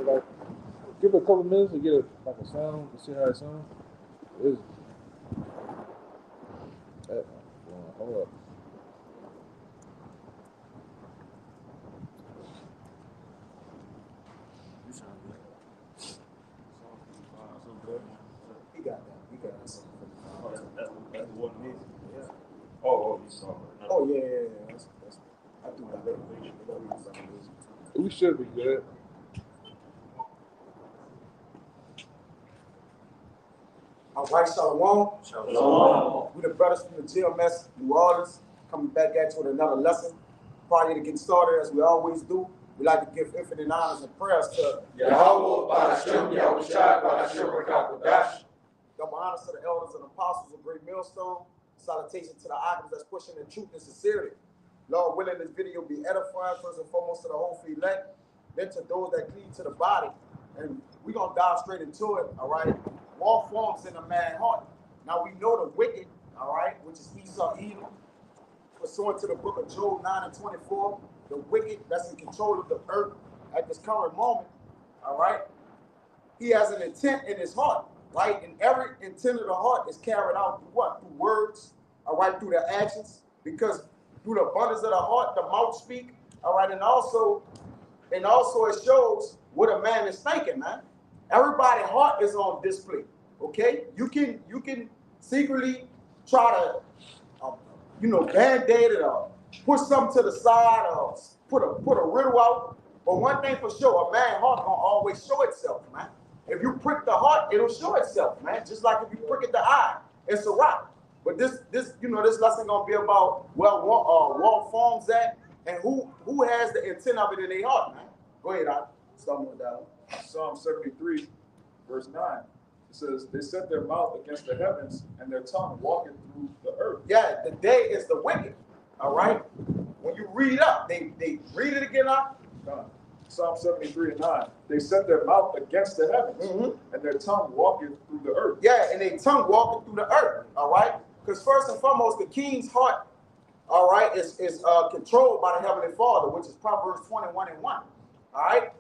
like, give it a couple minutes to get like a sound to see how it sounds. It's, hold up. He got that. He got that. That's the one. Yeah. Oh, you saw it. Oh, yeah. That's, I do that. We should be good. All right, Shalom. Shalom. We the brothers from the GMS New Orleans coming back at you with another lesson. Prior to getting started, as we always do, we like to give infinite honors and prayers to Yahweh, Ba'ashem, Yahushua, Ba'ashem, Rakakodash. double honors to the elders and apostles of Great Millstone. Salutation to the items that's pushing the truth and sincerity. Lord willing, this video be edifying first and foremost to the whole free elect, then to those that cleave to the body. And we're going to dive straight into it, all right? War forms in a man's heart. Now we know the wicked, all right, which is Esau, Edom, pursuant to the book of Job 9:24, the wicked that's in control of the earth at this current moment, all right? He has an intent in his heart, right? And every intent of the heart is carried out through what? Through words, all right, through their actions, because through the abundance of the heart, the mouth speak, all right, and also it shows what a man is thinking, man. Everybody's heart is on display, okay? You can secretly try to, band-aid it or push something to the side or put a riddle out. But one thing for sure, a man's heart gonna always show itself, man. If you prick the heart, it'll show itself, man. Just like if you prick at the eye, it's a rock. But this lesson gonna be about what forms that and who has the intent of it in their heart, man. Go ahead, I start with that one. Psalm 73, verse 9. It says, they set their mouth against the heavens and their tongue walking through the earth. Yeah, the day is the wicked. All right. When you read up, they read it again up. Psalm 73 and 9. They set their mouth against the heavens and their tongue walking through the earth. Yeah, and their tongue walking through the earth. All right. Because first and foremost, the king's heart, all right, is controlled by the Heavenly Father, which is Proverbs 21:1. All right.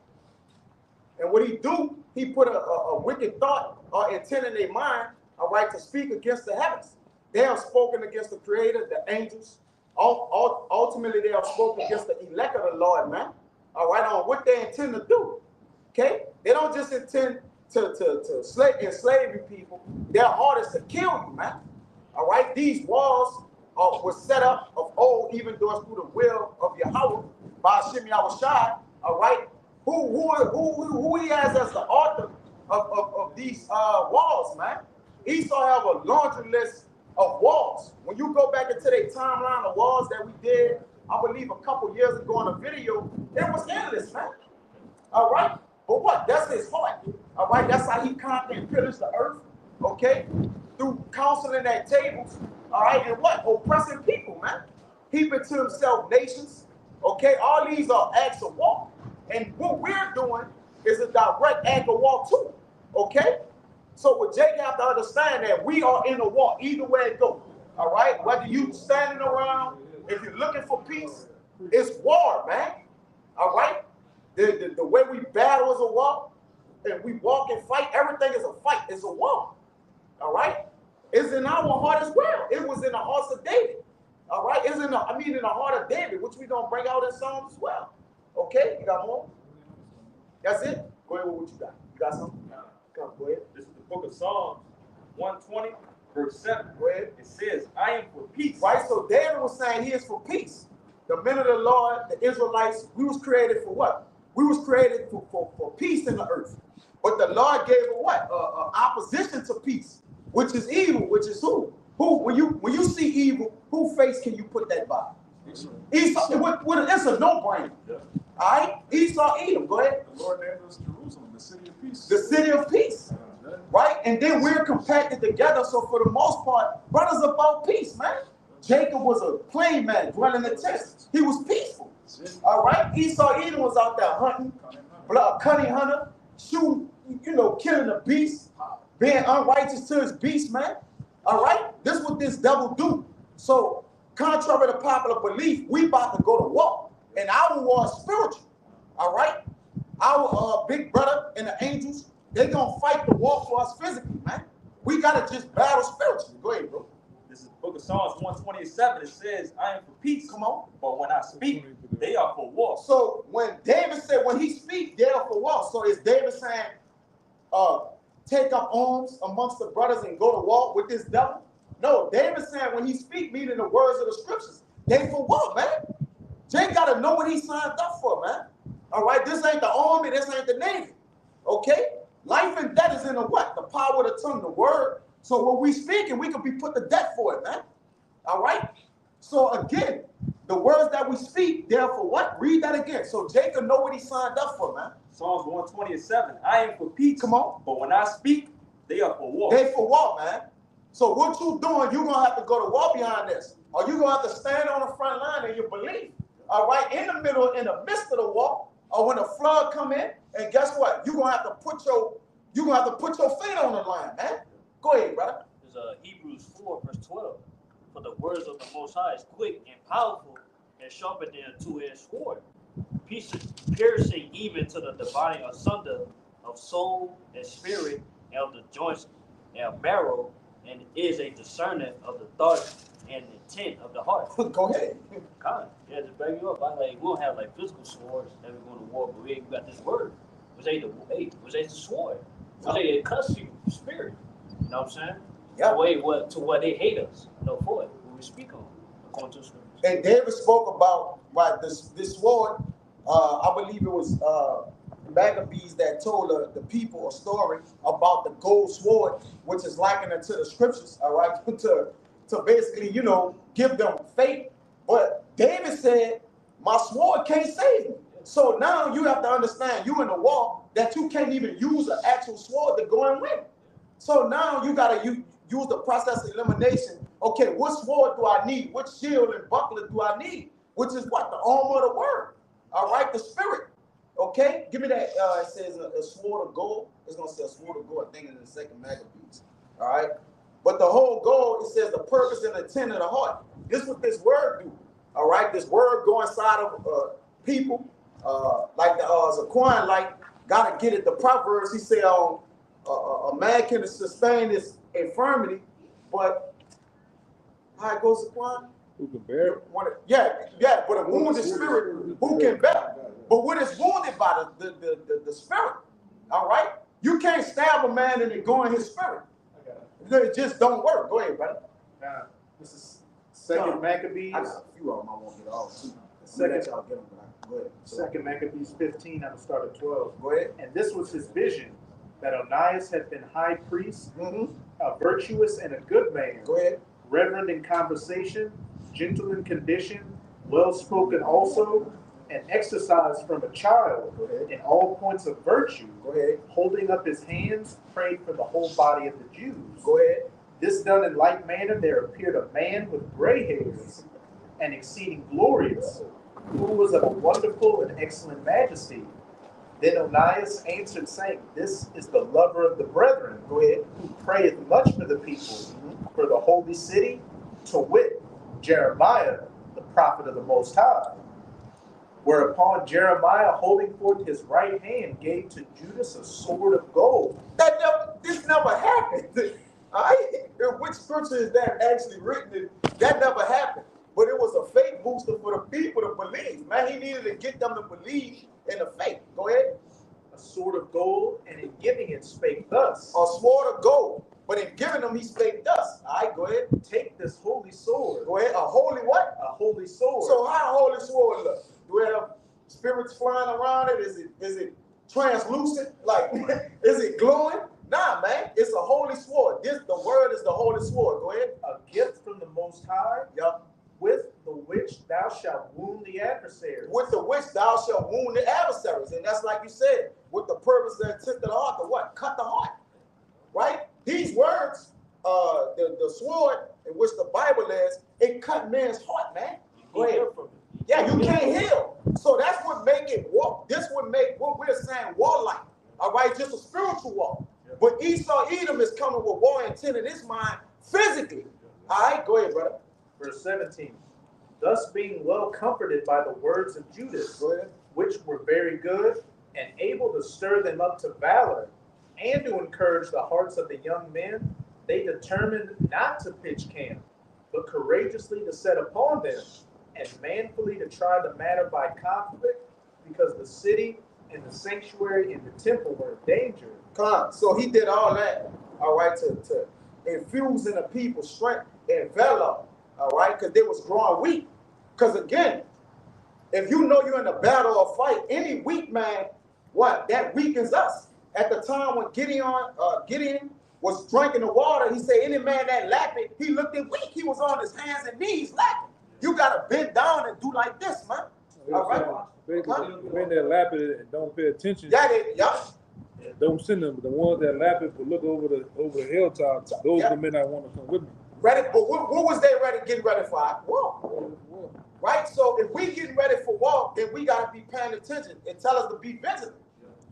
And what he do, he put a wicked thought or intent in their mind, all right, to speak against the heavens. They have spoken against the Creator, the angels. Ultimately, they have spoken against the elect of the Lord, man. All right, on what they intend to do. Okay? They don't just intend to enslave you people. Their heart is to kill you, man. All right? These walls were set up of old, even though it's through the will of Yahweh, by Hashem Yahushua, all right? Who he has as the author of these walls, man. Esau have a laundry list of walls. When you go back into their timeline of walls that we did, I believe a couple years ago in a video, it was endless, man. All right? But what? That's his heart. All right? That's how he conquered and pillaged the earth, okay? Through counseling at tables, all right? And what? Oppressing people, man. Heaping to himself nations, okay? All these are acts of war. And what we're doing is a direct act of war too, okay? So what Jake have to understand that we are in a war, either way it goes, all right? Whether you standing around, if you're looking for peace, it's war, man, all right? The way we battle is a war, and we walk and fight, everything is a fight, it's a war, all right? It's in our heart as well. It was in the hearts of David, all right? It's in the heart of David, which we're going to bring out in Psalms as well. Okay, you got more? That's it? Go ahead with what you got. You got something? Come, go ahead. This is the book of Psalms 120, verse 7. Go ahead. It says, I am for peace. Right, so David was saying he is for peace. The men of the Lord, the Israelites, we was created for what? We was created for peace in the earth. But the Lord gave a what? Opposition to peace, which is evil, which is who? When you see evil, whose face can you put that by? Esau. It's a no-brainer. Yeah. All right? Esau, Edom. Go ahead. The Lord named us Jerusalem, the city of peace. The city of peace. Right? And then we're compacted together. So for the most part, brothers about peace, man. Jacob was a plain man, dwelling in the tents. He was peaceful. All right? Esau, Edom was out there hunting, a cunning hunter, shooting, killing the beast, being unrighteous to his beast, man. All right? This is what this devil do. So, contrary to popular belief, we about to go to war. And our war is spiritual. All right? our big brother and the angels, they gonna fight the war for us physically, man. We gotta just battle spiritually. Go ahead, bro. This is Book of Psalms 127. It says, I am for peace. Come on. But when I speak, they are for war. So when David said, when he speaks, they are for war. So is David saying, take up arms amongst the brothers and go to war with this devil? No, David said when he speak, meaning the words of the scriptures, they for war, man. Jay got to know what he signed up for, man. All right, this ain't the army, this ain't the navy. Okay? Life and death is in the what? The power of the tongue, the word. So when we speaking, we can be put to death for it, man. All right? So again, the words that we speak, they're for what? Read that again. So Jacob know what he signed up for, man. Psalms 127. I am for peace. Come on. But when I speak, they are for war. They for war, man. So what you doing, you're going to have to go to war behind this. Or you're going to have to stand on the front line and you believe. All right? In the middle, in the midst of the war, or when the flood come in, and guess what? You're going to have to put your feet on the line, man. Go ahead, brother. There's Hebrews 4, verse 12. For the words of the Most High is quick and powerful and sharper than a two-edged sword, piercing even to the dividing asunder of soul and spirit and of the joints and marrow, and is a discerner of the thoughts and intent of the heart. Go ahead. God, yeah, to bring you up, we don't have like physical swords that we're going to war, but we got this word. Was a the sword? Was a cuss you spirit? You know what I'm saying? Yeah. To what they hate us, for it. When we speak on, according to the scriptures. And David spoke about this sword. I believe it was Maccabees that told the people a story about the gold sword, which is likened to the scriptures. All right, to basically, give them faith. But David said, "My sword can't save me." So now you have to understand, you in the war, that you can't even use an actual sword to go and win. So now you gotta use the process of elimination. Okay, what sword do I need? What shield and buckler do I need? Which is what? The armor of the word. All right, the spirit. Okay, give me that. It says a sword of gold. It's gonna say a sword of gold. I think in the second Maccabees. All right, but the whole goal, it says the purpose and intent of the heart. This is what this word do. All right, this word go inside of people, like the Zaquan, like gotta get it. The Proverbs, he say, a man can sustain his infirmity, but how it goes, Zaquan? Who can bear it? Yeah, but a wounded spirit, who can bear? But what is wounded by the spirit, all right? You can't stab a man and then go in his spirit. It just don't work. Go ahead, brother. This is Second Maccabees. I got a few of them I won't get all too. Second, Y'all get them, but go ahead. Second Maccabees 15, I'm going to start at 12. Go ahead. And this was his vision, that Onias had been high priest, a virtuous and a good man, Go ahead. reverend in conversation, gentle in condition, well-spoken also, and exercised from a child in all points of virtue, Go ahead. holding up his hands, prayed for the whole body of the Jews. Go ahead. This done in like manner, there appeared a man with gray hairs and exceeding glorious, who was of a wonderful and excellent majesty. Then Onias answered, saying, This is the lover of the brethren, Go ahead. who prayeth much for the people, for the holy city, to wit, Jeremiah, the prophet of the Most High. Whereupon Jeremiah, holding forth his right hand, gave to Judas a sword of gold. This never happened. All right? Which scripture is that actually written in? That never happened. But it was a faith booster for the people to believe. Man, he needed to get them to believe in the faith. Go ahead. A sword of gold, and in giving it spake thus. A sword of gold. But in giving them, he spake thus. All right, go ahead. Take this holy sword. Go ahead. A holy what? A holy sword. So how a holy sword look? Do it have spirits flying around it? Is it translucent? Like, is it glowing? Nah, man. It's a holy sword. The word is the holy sword. Go ahead. A gift from the Most High. Yep. With the which thou shalt wound the adversaries. With the which thou shalt wound the adversaries. And that's like you said, with the purpose that intent of the heart, to what? Cut the heart. Right? These words, the sword in which the Bible is, it cut man's heart, man. Go ahead. Yeah, you can't heal. So that's what make it war. This would make what we're saying warlike. All right, just a spiritual war. But Esau Edom is coming with war intent in his mind physically. All right, go ahead, brother. Verse 17. Thus being well comforted by the words of Judas, which were very good, and able to stir them up to valor and to encourage the hearts of the young men, they determined not to pitch camp, but courageously to set upon them and manfully to try the matter by conflict, because the city and the sanctuary and the temple were in danger. So he did all that, all right, to infuse in the people's strength and valor, all right, because they was growing weak. Because again, if you know you're in a battle or fight, any weak man, what? That weakens us. At the time when Gideon was drinking the water, he said, any man that lapped it, he looked at weak. He was on his hands and knees lapping. You got to bend down and do like this, man. All right? Men that lap it and don't pay attention. Yeah. Don't send them. The ones that lap it but look over the hilltops, those are the men that want to come with me. Ready? But what was they getting ready for? War. Right? So if we getting ready for war, then we got to be paying attention and tell us to be vigilant.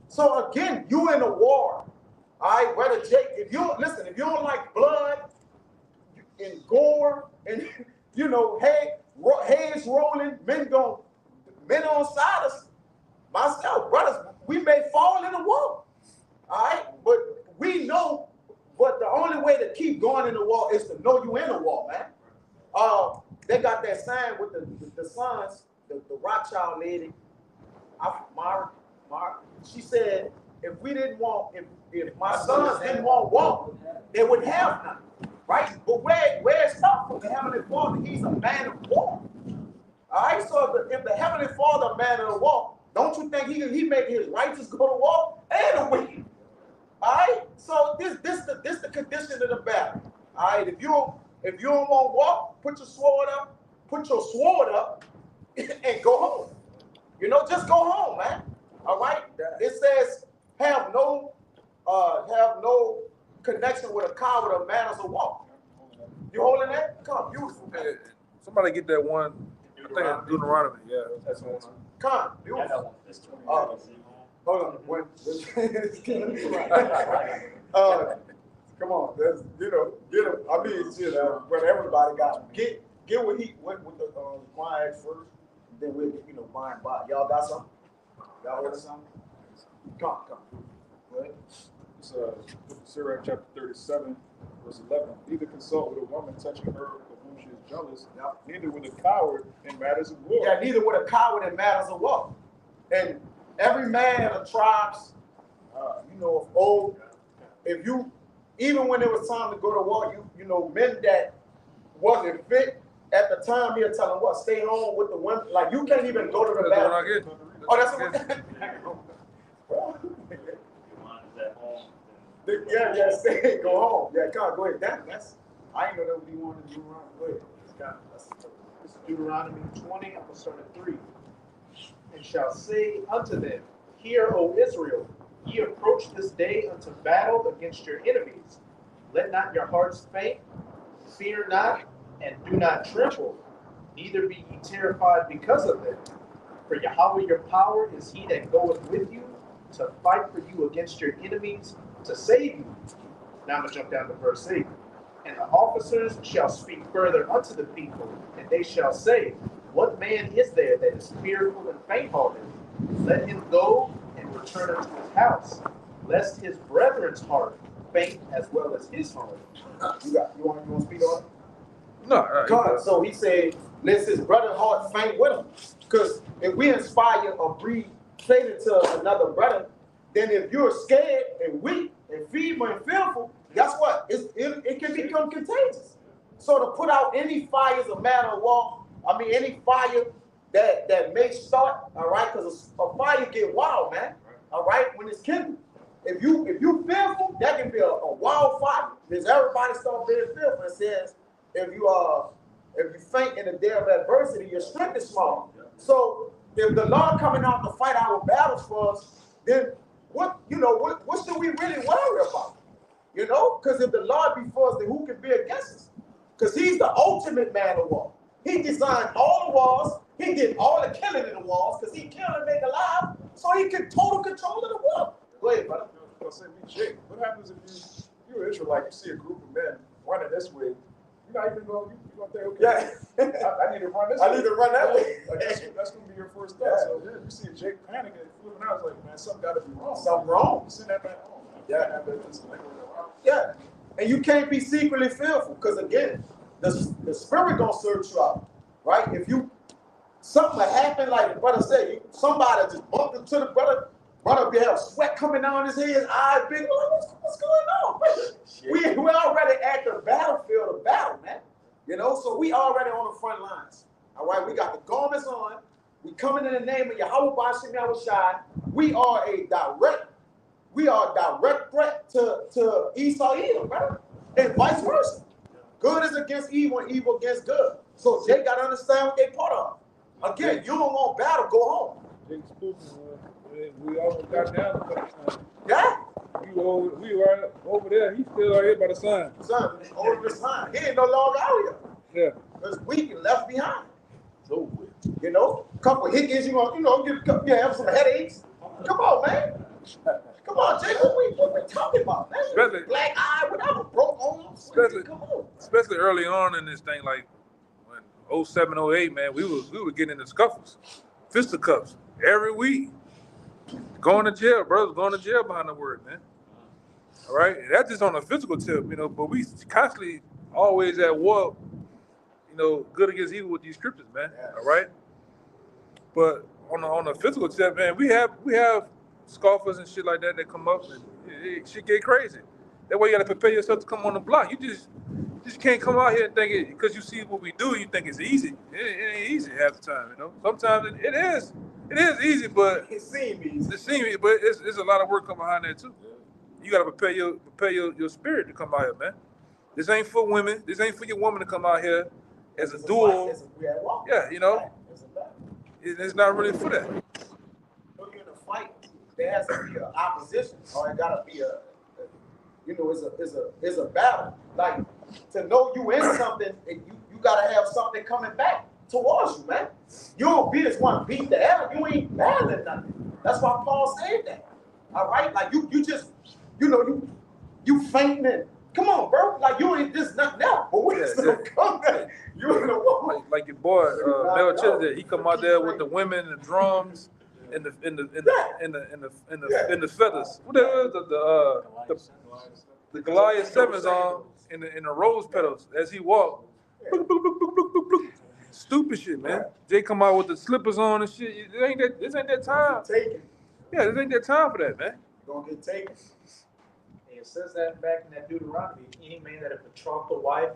So again, you in a war. All right, Brother Jake, if you don't like blood and gore and heads rolling, men on side us, myself, brothers, we may fall in the war. All right, but we know, but the only way to keep going in the war is to know you in the war, man. They got that sign with the sons, the Rothschild lady, Mark. She said, if my sons didn't want war, they wouldn't have none, right? But where it starts from, the Heavenly Father, he's a man of war. All right, so if the Heavenly Father, a man of war, don't you think he make his righteous go to war and the wicked? All right, so this the condition of the battle. All right, if you don't want war, put your sword up, and go home. Just go home, man. All right, it says have no connection with a coward or manners of war. You holding that? Come, beautiful. Man. Somebody get that one. I think it's Deuteronomy. Yeah, that's one. Come, beautiful. Hold on. Come on. That's, get him. I mean, shit. But everybody got him. Get what the Brian asked first. Then we'll by and by. Y'all got something? Y'all heard something? Come. Go ahead. It's Sirach chapter 37, verse 11. Neither consult with a woman touching her of whom she is jealous, neither with a coward in matters of war. Yeah, neither with a coward in matters of war. And every man of the tribes, of old, even when it was time to go to war, men that wasn't fit at the time, he'll tell them what, stay home with the women. Like, you can't even go to the bathroom. Oh, that's what Yeah, stay, go home. Yeah, come on, go ahead. That's I ain't know that what you wanted to do wrong. Go ahead. This is Deuteronomy 20, I'm going to start at 3. And shall say unto them, Hear, O Israel, ye approach this day unto battle against your enemies. Let not your hearts faint, fear not, and do not tremble, neither be ye terrified because of them. For Yahweh your power is he that goeth with you to fight for you against your enemies, to save you. Now I'm going to jump down to verse 8. And the officers shall speak further unto the people, and they shall say, What man is there that is fearful and faint-hearted? Let him go and return unto his house, lest his brethren's heart faint as well as his heart. You want to speak on it? No. God, so he said, let his brother's heart faint with him. Because if we inspire or breed Satan to another brother, then if you're scared and weak and feeble and fearful, guess what? It can become contagious. So to put out any fires of matter of war, any fire that may start, all right, because a fire get wild, man, all right, when it's kindled. If you fearful, that can be a wildfire. Because everybody start being fearful. It says, if you faint in the day of adversity, your strength is small. So if the Lord coming out to fight our battles for us, then what should we really worry about? Because if the Lord be for us, then who can be against us? Because he's the ultimate man of war. He designed all the wars. He did all the killing in the wars because he killed and make alive, so he can total control of the world. Go ahead, brother. I was going to say, Jake, what happens if you're an Israelite, you see a group of men running this way, you're not even going to think, okay, I need to run this way. I need to run that way. Like that's going to be your first thought. So if you see Jake panicking, flipping now, it's like, man, something got to be wrong. Something wrong. Send that back home. Yeah. Have that just linger around. Yeah. And you can't be secretly fearful because, again, the spirit going to search you out, right? If you, something will happen, like the brother said, somebody just bumped into the brother be have sweat coming down his head, eyes big. What's going on? We already at the battlefield of battle, man. You know, so we already on the front lines. All right, we got the garments on. We coming in the name of Yahweh Bashim Yahushai. We are a direct threat to Esau Edom, right? And vice versa. Good is against evil and evil against good. So they got to understand what they part of. Again, you don't want battle, go home. We almost got down to the sun. Yeah. We were over there. He's still out here by the sun. Son, over the sign. He ain't no longer out here. Yeah. Because weak and left behind. So with. You know, a couple of hickeys, you have some headaches. Come on, man. Come on, Jay, what we talking about, man? Especially- Black eye, whatever, broke arms. Come on. Especially early on in this thing, like when 07, 08, man, we were getting into scuffles, fisticuffs every week. Going to jail, brothers, going to jail behind the word, man. All right, and that's just on a physical tip, you know. But we constantly always at war, you know, good against evil with these scriptures, man. Yes. All right. But on a physical tip, man, we have scoffers and shit like that come up and shit get crazy. That's why you got to prepare yourself to come on the block. You just can't come out here and think it because you see what we do. You think it's easy. It ain't easy half the time, you know. Sometimes it is. It is easy, but It seems easy. it seems, but it's a lot of work coming behind that too. You gotta prepare your spirit to come out here, man. This ain't for women. This ain't for your woman to come out here as a duel. Yeah, you know, it's not really for that. When you're in a fight, there has to be an opposition, or it gotta be it's a battle. Like to know you in something, you gotta have something coming back towards you, man. You don't be just want to beat the air. You ain't battling nothing. That's why Paul said that. All right, like you just, you fainting. And, come on, bro. Like you ain't just nothing else. But when it's gonna come back, you in the war. Like your boy Melchizedek, he come out there with the women and the drums and the feathers. What the is the Goliath sevens on in the rose petals as he walked. Stupid shit, man. They come out with the slippers on and shit. This ain't that time. Taken. Yeah, this ain't that time for that, man. Gonna get taken. And it says that back in that Deuteronomy, any man that have betrothed a wife,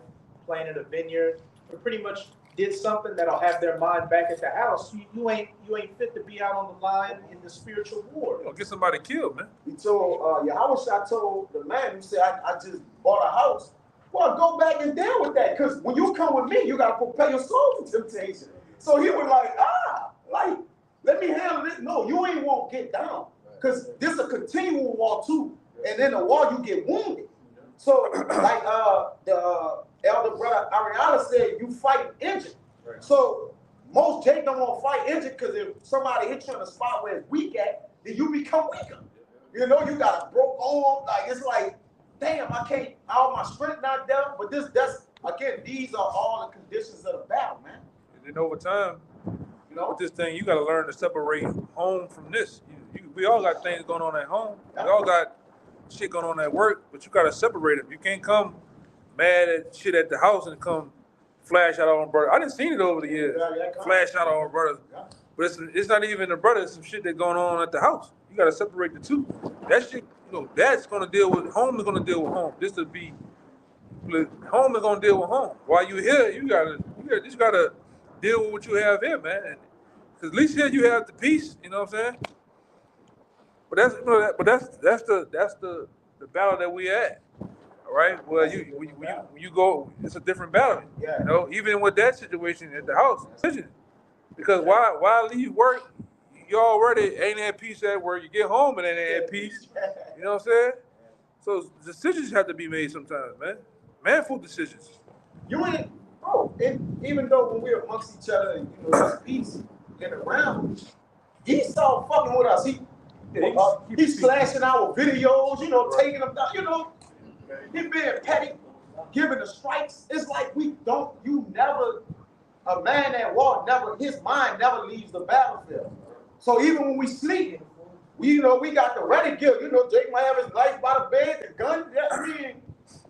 planted a vineyard, or pretty much did something that'll have their mind back at the house, you ain't fit to be out on the line in the spiritual war. You gonna get somebody killed, man. He told Yahushua told the man who said, I just bought a house. Well, go back and deal with that, because when you come with me, you gotta prepare your soul for temptation. So he was like, let me handle this. No, you ain't won't get down, because this is a continual war too, and in the war you get wounded. So like the elder brother Ariana said, you fight injured. Right. So most Jake don't want to fight injured, because if somebody hits you in a spot where it's weak at, then you become weaker. You know, you got a broke arm. Like it's like, damn, I can't. All my strength not there. But these are all the conditions of the battle, man. And then over time, with this thing, you got to learn to separate home from this. We all got things going on at home. We all got shit going on at work, but you got to separate them. You can't come mad at shit at the house and come flash out on brother. I didn't see it over the years. Flash out on brother. But it's not even the brother. It's some shit that's going on at the house. You got to separate the two. That shit, that's going to deal with home. Is going to deal with home. Home is going to deal with home. While you here, you just got to deal with what you have here, man. Because at least here you have the peace. You know what I'm saying? But that's the battle that we at. All right. Well, when you go, it's a different battle. Yeah. Even with that situation at the house, because why leave work? You already ain't at peace at work. You get home and ain't at peace. You know what I'm saying? So decisions have to be made sometimes, man. Manful decisions. You ain't, bro. And even though when we're amongst each other, there's peace and around, Esau fucking with us. He's slashing our videos, taking them down, he being petty, giving the strikes. It's like a man at war his mind never leaves the battlefield. So even when we sleep, we got the ready gift. Jake might have his life by the bed, the gun. Yeah,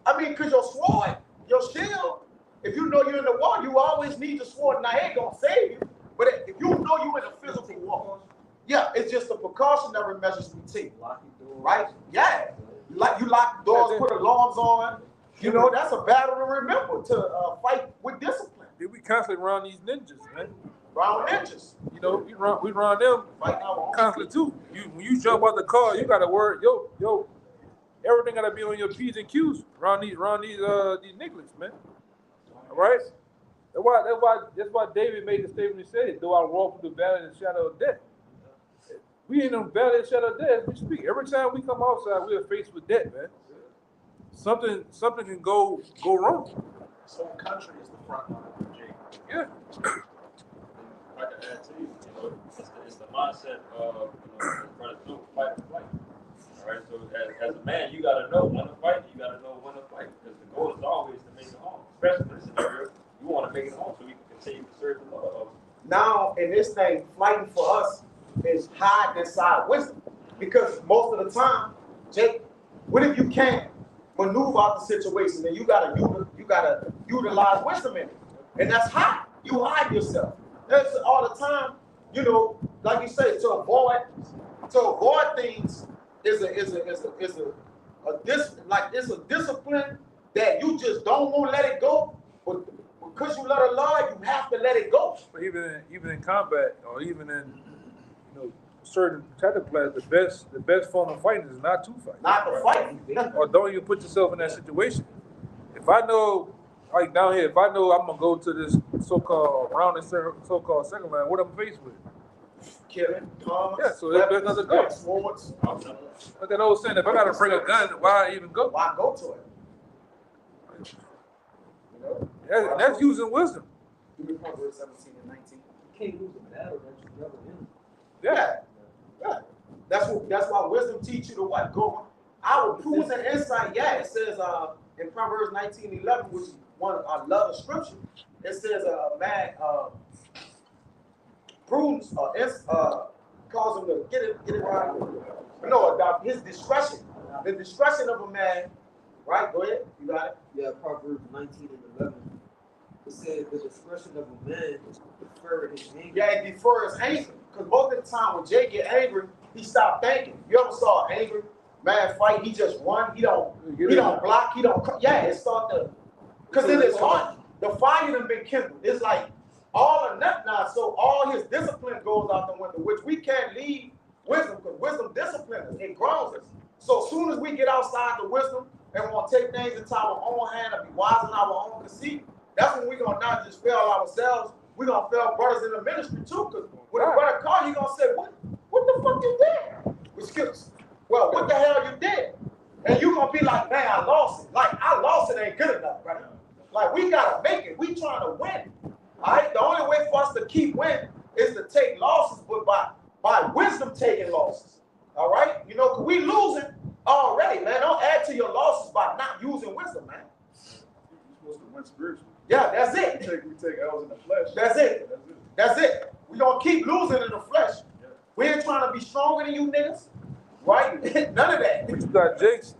I mean, cause your sword, your shield. If you know you're in the war, you always need your sword. Now, it ain't gonna save you, but if you know you're in a physical war, yeah, it's just the precautionary measures we take, right? Yeah, you lock the doors, put alarms on. That's a battle to remember to fight with discipline. We constantly around these ninjas, man. Round ninjas. We run them constantly too. When you jump out the car, you gotta worry, yo, everything gotta be on your P's and Q's around these niggas, man. All right? That's why David made the statement he said, though I walk through the valley of the shadow of death. We in the valley of the shadow of death as we speak. Every time we come outside, we are faced with death, man. Something can go wrong. This whole country is the front line for Jake. Yeah. I can add to you, it's the mindset of, brothers do fight or flight. All right, so as a man, you got to know when to fight, you got to know when to fight, because the goal is always to make it home. Especially in this scenario, you want to make it home so we can continue to serve the Lord. Now, in this thing, fighting for us is hide inside wisdom, because most of the time, Jake, what if you can't maneuver out the situation? Then you gotta utilize wisdom in it, and that's hide. You hide yourself. That's all the time. Like you say, to avoid things is a discipline that you just don't want to let it go, but because you let it lie, you have to let it go. But even in combat, or even in certain protective classes, the best form of fighting is not to fight. Not to fight. Or don't even put yourself in that situation. If I know, like down here, if I know I'm gonna go to this so-called second line, what I'm faced with? Killing, yeah, so there's another go. Swords. But that old saying, if I gotta bring a gun, why even go? Why go to it? That's using wisdom. Proverbs 17 and 19. You can't lose a battle that you never win. Yeah. That's why wisdom teach you to what? Go. Our proves and insight. Yeah, it says in Proverbs 19:11, which is one I love the scripture. It says a man proves calls him to get it right. No, about his discretion. The discretion of a man. Right, go ahead. You got it. Yeah, Proverbs 19 and 11. It says the discretion of a man defer his anger. Yeah, it defers anger. Because most of the time when Jay get angry, he stop thinking. You ever saw an angry man fight? He just run. He don't block. He don't. Yeah, it start to. Because in his heart, the fire done been kindled. It's like all or nothing now. So all his discipline goes out the window, which we can't leave wisdom, because wisdom disciplines us. It grows us. So as soon as we get outside the wisdom and want to take things into our own hand and be wise in our own conceit, that's when we're going to not just fail ourselves, we're going to fail brothers in the ministry too. Because when a brother call, you're going to say, what the fuck you did? Which skips, well, what the hell you did? And you're going to be like, man, I lost it. Like, I lost it ain't good enough, brother. Like, we got to make it. We trying to win. All right? The only way for us to keep winning is to take losses, but by wisdom taking losses. All right? You know, because we losing already, man. Don't add to your losses by not using wisdom, man. You're supposed to win spiritually. Yeah, that's it. We take L's in the flesh. That's it. That's it. We gonna keep losing in the flesh. Yeah. We ain't trying to be stronger than you niggas, right? None of that. But you got Jake's,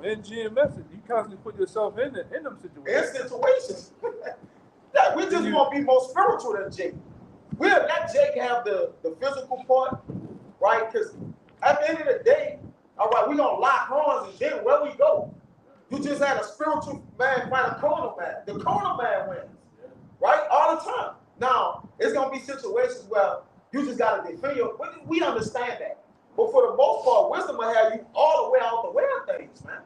in GMS, you constantly put yourself in them situations. In situations. Yeah, we just want to be more spiritual than Jake. We'll let Jake have the physical part, right? Because at the end of the day, all right, we gonna lock horns and then where we go. You just had a spiritual man fight a carnal man. The carnal man wins, right? All the time. Now, it's going to be situations where you just got to defend your... We understand that. But for the most part, wisdom will have you all the way out the way of things, man.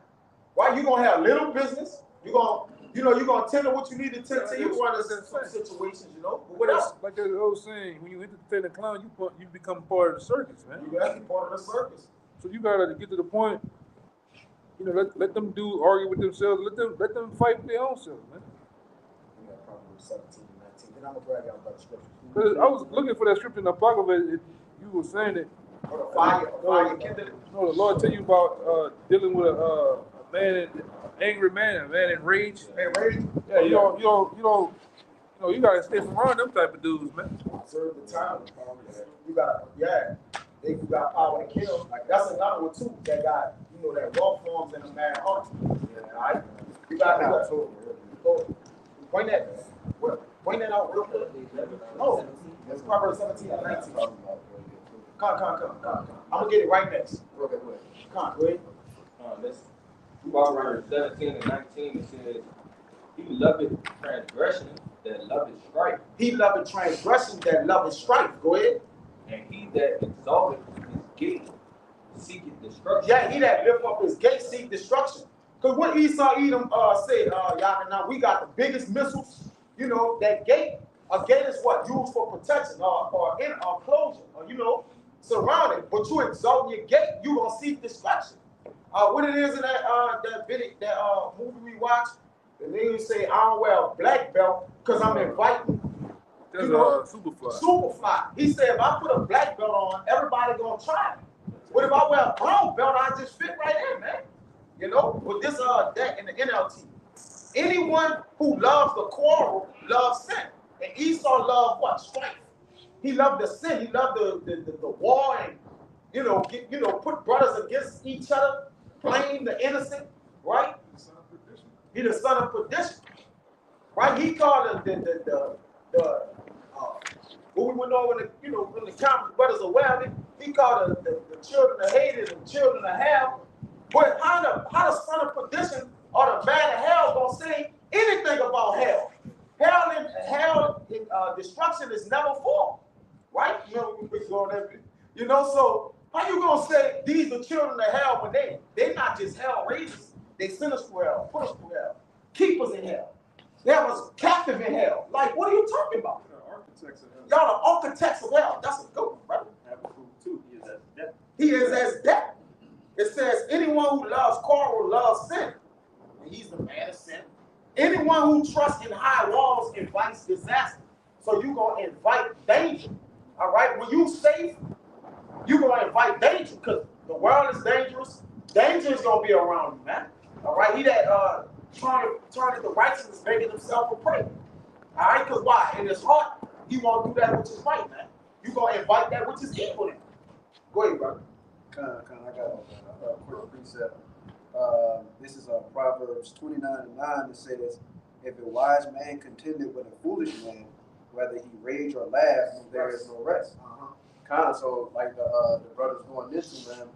Right? You're going to have little business. You're going to tend to what you need to tend to. You run into some situations, But what else? Like the old saying, when you entertain a clown, you become part of the circus, man. You got to be part of the circus. So you got to get to the point... let them argue with themselves. Let them fight with their own selves, man. Yeah, Proverbs 17 and 19. Then I'm gonna drag out about the scripture. Because I was looking for that scripture in the Apocrypha. You were saying that. Or the fire kindled. No, the Lord tell you about dealing with a man, angry man, a man enraged. Enraged. Yeah, you don't No, you gotta stay from around them type of dudes, man. Observe the time. You got, yeah. They who got power to kill. Like that's another one too. That got, that raw forms in a man heart. Yeah, all right. You got to point that out real quick. No, it's Proverbs 17 and 19. Come. I'm gonna get it right next. Come, go ahead. Proverbs 17 and 19, it says, he loveth transgression that loveth strife. He loveth transgression that loveth strife. Go ahead. And he that exalteth his gate seeketh destruction. Yeah, he that lift up his gate seek destruction. Because what Esau Edom said, y'all now we got the biggest missiles. That gate. A gate is what used for protection or in enclosure, or surrounded. But you exalt your gate, you gonna seek destruction. What it is in that video, that movie we watched, the nigga say I don't wear a black belt because I'm inviting. That's Superfly. Superfly. He said if I put a black belt on, everybody gonna try it. What if I wear a brown belt? I just fit right in, man. With this that in the NLT. Anyone who loves the quarrel loves sin. And Esau loved what? Strife. He loved the sin. He loved the war and put brothers against each other, blame the innocent, right? He the son of perdition, right? He called what we went over when the common brothers are aware of it. He called the children of hated and children of hell. But how the son of perdition or the man of hell gonna say anything about hell? Hell and destruction is never formed, right? So how you gonna say these are children of hell when they not just hell raisers? They send us to hell, put us to hell, keep us in hell. They have us captive in hell. Like, what are you talking about? Y'all the architects of hell. That's a good one, brother. He is as death. It says anyone who loves quarrel loves sin. And he's the man of sin. Anyone who trusts in high walls invites disaster. So you're going to invite danger. All right? When you safe, you're going to invite danger because the world is dangerous. Danger is going to be around you, man. All right? He that turning the righteousness, making himself a prey. All right? Because why? In his heart, he won't do that which is right, man. You're going to invite that which is evil in. Go ahead, brother. I got a quick precept. This is Proverbs 29:9. It says, if a wise man contended with a foolish man, whether he rage or laugh, there is no rest. So like the brothers going this to them,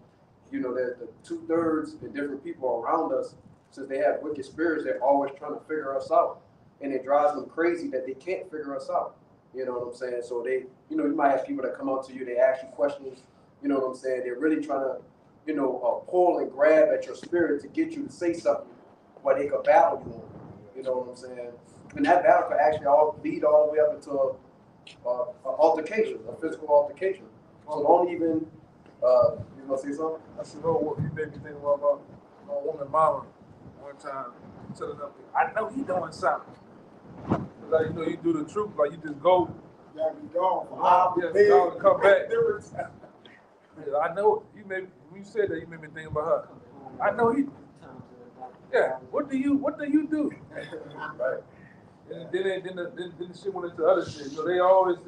there's the 2/3 the different people around us, since they have wicked spirits, they're always trying to figure us out. And it drives them crazy that they can't figure us out. You know what I'm saying? So they, you might have people that come up to you, they ask you questions, you know what I'm saying? They're really trying to, pull and grab at your spirit to get you to say something where they could battle you on. You know what I'm saying? And that battle could actually lead all the way up into an altercation, a physical altercation. So don't even, you gonna say something? I said, what you made me think about my woman mama one time telling them, I know he doing something. Like, you do the truth, like you just go. Yeah, be gone. Go and come back. I know when you said that, you made me think about her. I know he. Yeah. What do you do? Right. And then the shit went into other shit. They always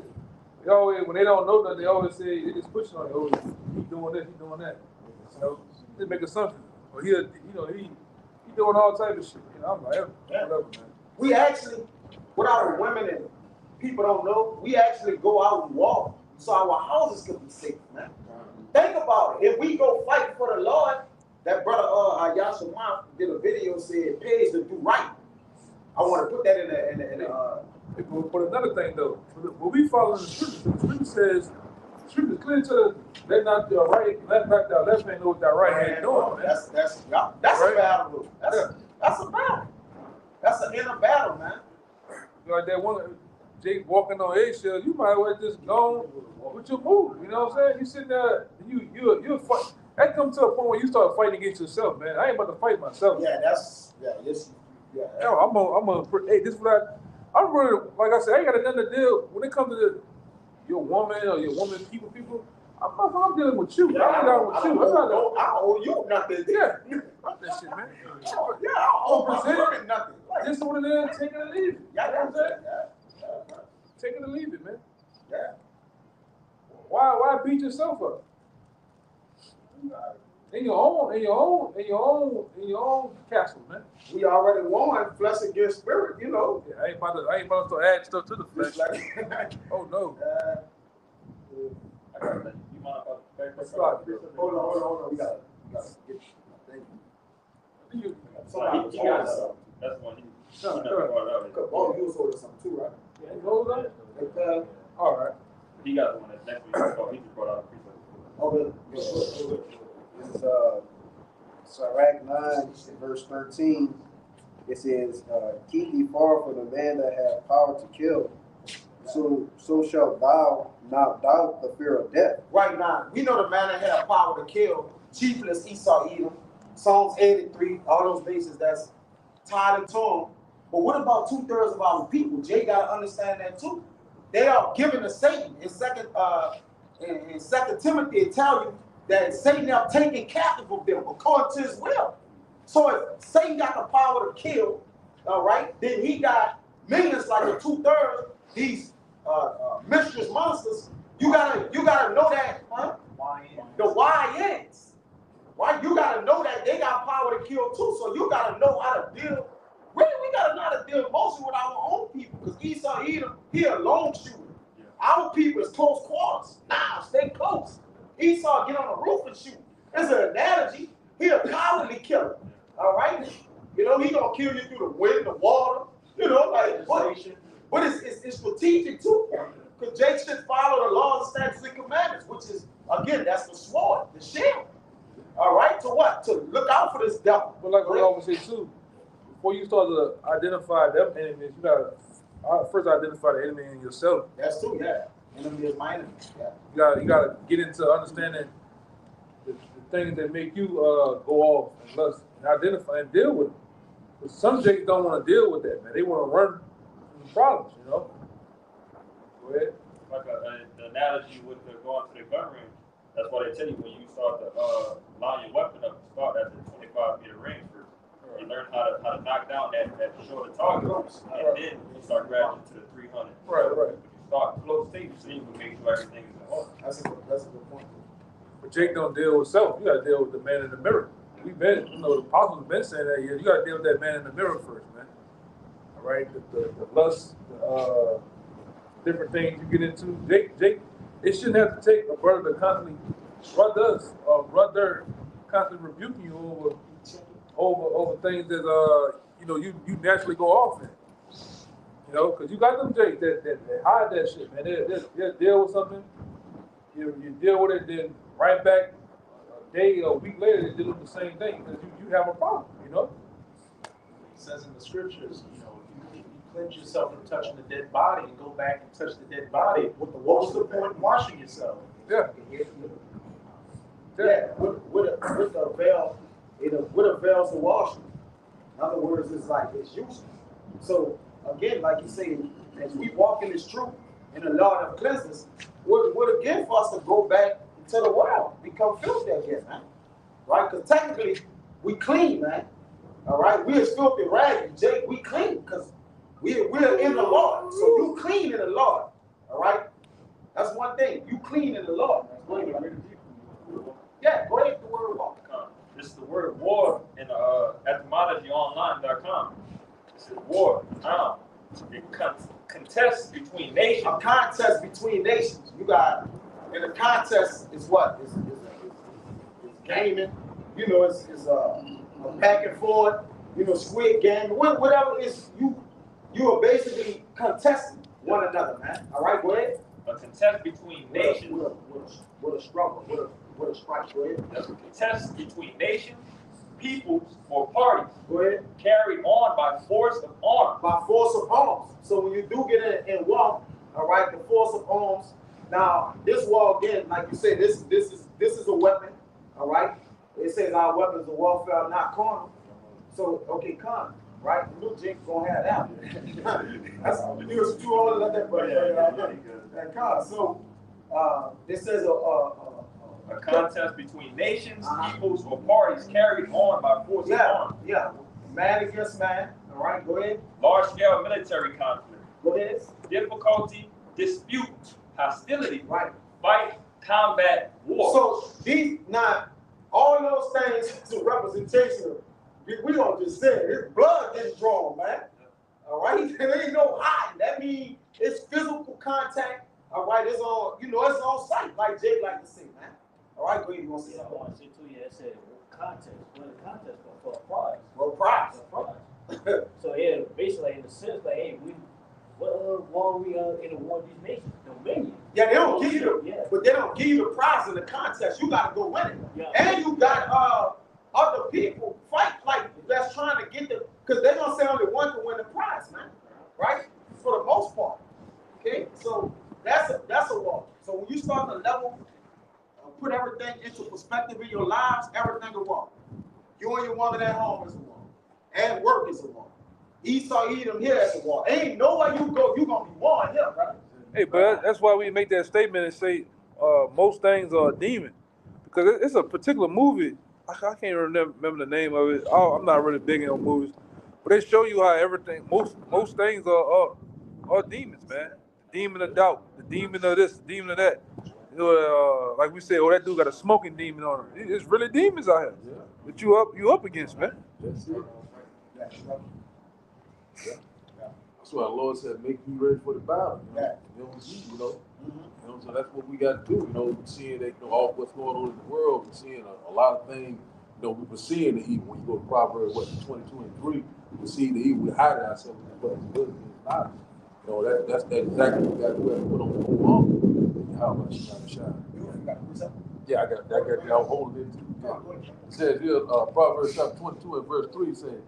when they don't know nothing, they always say they just pushing on you. Oh, he doing this, he doing that. They make assumptions. Or he doing all type of shit. I'm like, whatever, man. We actually, what our women and people don't know, we actually go out and walk so our houses can be safe, man. Think about it. If we go fight for the Lord, that brother Yashaman did a video said it pays to do right. I want to put that in the But another thing though, when we follow the scripture says, the scripture is clear to us, let not their left hand know what their right hand doing. Man. That's right? A battle. That's a battle. That's an inner battle, man. Like that one, Jake walking on eggshells, you might as well just go with your move. You know what I'm saying? You sitting there, you fight. That comes to a point where you start fighting against yourself, man. I ain't about to fight myself. Yeah, Hey, this is what I'm really, like I said, I ain't got nothing to deal when it comes to your woman or your woman people. I'm dealing with you. Yeah, I'm dealing with you. I owe you nothing. Yeah, fuck that shit, man. Yeah, I owe my woman nothing. This is what it is. Take it or leave it. Yeah, you know what I'm saying? believe it, man. Yeah. Why beat yourself up? In your own castle, man. We already won flesh against spirit, you know. Yeah, I ain't about to start adding stuff to the flesh. Just like, Oh no. I got that. You mind if I back That's up? right. hold on. We gotta get. Thank you. Somebody He got was it. holding That's one he No, never no. brought it out. something. Oh, you was holding something too, right? Yeah, you hold on. Okay. All right. He got the one that next week. He just brought out a precept. Okay. This is Sirach 9, verse 13. It says, keep thee far from the man that hath power to kill, so shalt thou not doubt the fear of death. Right now, we know the man that had power to kill, chiefless Esau Edom, Psalms 83, all those bases that's tied into him. But what about 2/3 of our people? Jay gotta understand that too. They are given to Satan. In Second Timothy, it tells you that Satan have taken captive of them according to his will. So if Satan got the power to kill, all right, then he got millions like the 2/3, these mistress monsters. You gotta know that, huh? The YNs, right? You gotta know that they got power to kill too. So you gotta know how to deal. Really, we gotta know how to deal mostly with our own people, because Esau Edom, he a lone shooter. Yeah. Our people is close quarters. Now, stay close. Esau get on the roof and shoot. As an analogy, he a cowardly killer. All right, you know he gonna kill you through the wind, the water. You know, like but it's strategic too. Because Jake should follow the laws, statutes, and commandments, which is again that's the sword, the shield. All right, to what? To look out for this devil. But like we always say too, before you start to identify them enemies, you gotta first identify the enemy in yourself. That's true, yeah. Enemy is my enemy. Yeah. You gotta get into understanding the things that make you go off and lust and identify and deal with them. But some Jakes don't want to deal with that, man. They want to run from the problems, you know. Go ahead. Like the analogy with the going to the gun range. That's why they tell you when you start to line your weapon up, start at the 25-meter range first. You learn how to knock down that shorter target, and then you start graduating to the 300. Right. But you start close to you, so you can make sure everything is in order. That's a good point. But Jake don't deal with self. You got to deal with the man in the mirror. We've been, the apostles have been saying that. You got to deal with that man in the mirror first, man. All right, the lust, the different things you get into. Jake, it shouldn't have to take a brother to constantly, brother constantly rebuking you over things that you naturally go off in. You know, because you got them Jake that hide that shit, man. They'll deal with something. You deal with it, then right back a day or a week later, they deal with the same thing because you have a problem, you know? It says in the scriptures, you cleanse yourself from touching the dead body and go back and touch the dead body. What's the point in washing yourself? Yeah. Yeah, with a veil, with a veil's the washing. In other words, it's useless. So again, like you say, as we walk in this truth in the Lord of cleanses, would again for us to go back to the world, become filthy again, man. Right? Because technically, we clean, man. All right? We as filthy ragged, Jake, we clean because we're in the Lord. So you clean in the Lord. All right? That's one thing. You clean in the Lord. Yeah, go ahead, the word war. This is the word war in etymologyonline.com. It says war, it contests between nations. A contest between nations. You got, and the contest is what? Is gaming. You know, it's a back and forth. You know, squid game. Whatever it is, you are basically contesting one another, man. All right, go ahead. A contest between nations. With a struggle. With a strike. Go ahead. A contest between nations, peoples, or parties. Go ahead. Carried on by force of arms. By force of arms. So when you do get in war, all right, the force of arms. Now this war again, like you said, this is a weapon. All right. It says our weapons of warfare not carnal. So okay, carnal. Right? New Jake gonna have that. That's you was too old to let that that carnal. So this says a contest between nations, peoples, or parties carried on by force of arms. Yeah, man against man. All right, go ahead. Large-scale military conflict. Go ahead. Difficulty dispute, hostility, Right. fight, combat, war. So these now all those things is a representation of we gonna just say it. His blood getting drawn, man. All right, there ain't no hiding. That means it's physical contact. All right, it's on, it's on site, like Jay like to say, man. All right, go ahead, you want to say Yeah, I something? want to say too. Yeah, it said contest. Well, the contest for a prize. Well, prize. For a prize. So yeah, basically in the sense like, hey, what war we in the war of these nations? Dominion. Yeah, they don't give you Yeah. but they don't give you the prize in the contest. You got to go win it. Yeah. And you got other people fight like that's trying to get the, because they're gonna say only one can win the prize, man. Right? For the most part. Okay, so that's a war. So when you start to level, put everything into perspective in your lives, everything will walk. You and your woman at home is a war. At work is a war. Esau Edom here is a war. Ain't nowhere you go, you gonna be warring here, brother. Hey, but that's why we make that statement and say most things are a demon, because it's a particular movie. I can't remember the name of it. I'm not really big on movies, but they show you how everything, most things are demons, man. The demon of doubt, the demon of this, the demon of that. Like we said, that dude got a smoking demon on him. It's really demons out here that you up against, man. That's it. Yeah. That's why the Lord said, make you ready for the battle. So that's what we got to do. We're seeing that, all what's going on in the world. We're seeing a lot of things. We were seeing the evil. When you go to Proverbs, 22 and 3, we see the evil. We hide ourselves in the good and not. That's exactly what we got to do. Put on the whole armor. How much you got to shine? Yeah, I got that. I'll hold it too. It says here, Proverbs chapter 22 and verse 3 says,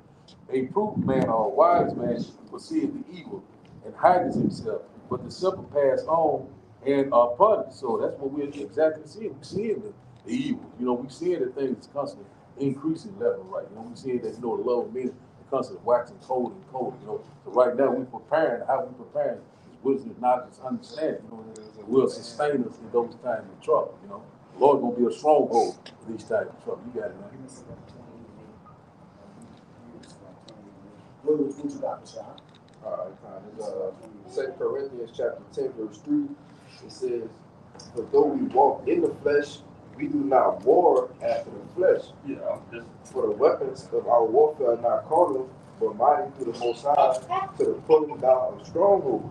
a prudent man or a wise man perceives the evil and hides himself, but the simple pass on and are punished. So that's what we're exactly seeing. We're seeing the evil. We're seeing that things constantly increasing level, right? We're seeing that, the love of men is constantly waxing cold and cold. So right now we're preparing. How we preparing is wisdom, knowledge, understanding. Will sustain us in those times of trouble. The Lord gonna be a stronghold for these times of trouble. You got it, man. What you got, Sean? All right, it's 2 Corinthians chapter 10, verse 3. It says, for though we walk in the flesh, we do not war after the flesh. For the weapons of our warfare are not carnal, but mighty through the Most High, to the pulling down of strongholds.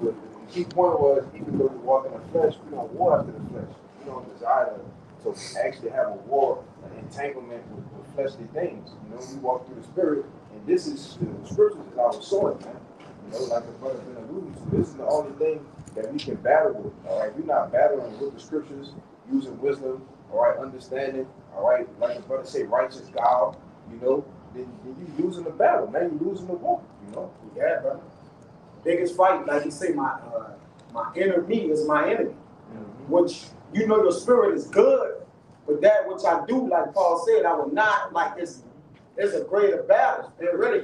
But the key point was, even though we walk in the flesh, we don't war after the flesh. We don't desire to actually have a war, an entanglement with fleshly things. We walk through the spirit, and this is the scriptures is our sword, man. Like the brother been alluding to, this is the only thing that we can battle with. All right, we're not battling with the scriptures, using wisdom, all right, understanding, all right, like the brother say, righteous God, then you losing the battle, man. You losing the war, Yeah, brother. Biggest fight, like you say, my enemy is my enemy. Mm-hmm. Which your spirit is good, but that which I do, like Paul said, I will not. Like it's a greater battle. And really,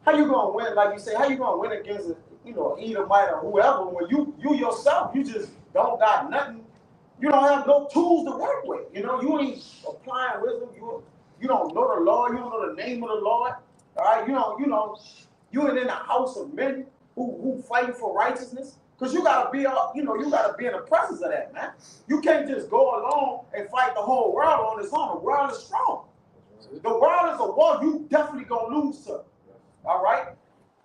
how you gonna win? Like you say, how you gonna win against Edomite or whoever when you yourself, you just don't got nothing. You don't have no tools to work with. You ain't applying wisdom. You don't know the Lord. You don't know the name of the Lord. All right, you ain't in the house of men who fighting for righteousness. Because you gotta be you gotta be in the presence of that, man. You can't just go along and fight the whole world on its own. The world is strong. The world is a war you definitely gonna lose to. All right?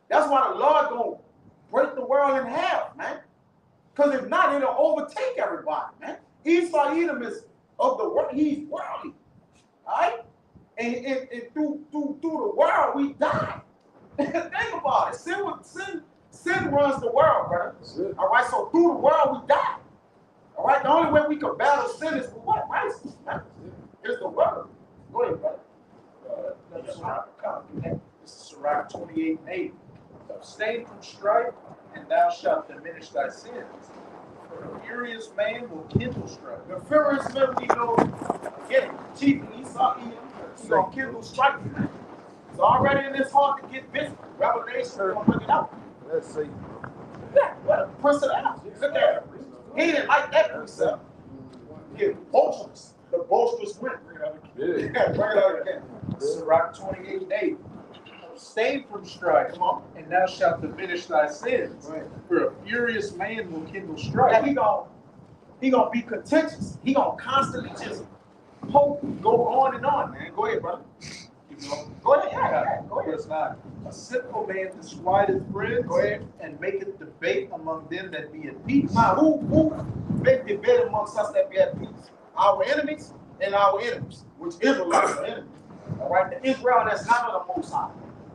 That's why the Lord gonna break the world in half, man. Because if not, it'll overtake everybody, man. Esau Edom is of the world, he's worldly. All right? And through the world, we die. Think about it. Sin runs the world, brother. All right, so through the world, we die. All right, the only way we can battle sin is with what? Righteousness, man. It's the word. Go ahead, brother. This is Sirach 28 and 8. Abstain from strife, and thou shalt diminish thy sins. For the furious man will kindle strife. The furious man, we know, again, chief Esau Edom, he's going to kindle strife, man. It's already in his heart to get busy. Revelation, we're going to bring it out. Let's see. Yeah, what a prince of the house. Look at him. He didn't like that precept. Get boisterous. The boisterous went. Sirach 28 and 8. abstain from strife, and thou shalt diminish thy sins. For a furious man will kindle strife. Yeah, he gonna be contentious. He gonna constantly just go on and on, man. Go ahead, brother. Go ahead, yeah, go ahead. Verse 9. A sinful man disquiteth friends, Go ahead. and maketh debate among them that be at peace. Now, who make debate amongst us that be at peace? Our enemies and our enemies, which Israelites are enemies. All right, the Israel that's not of the Most High.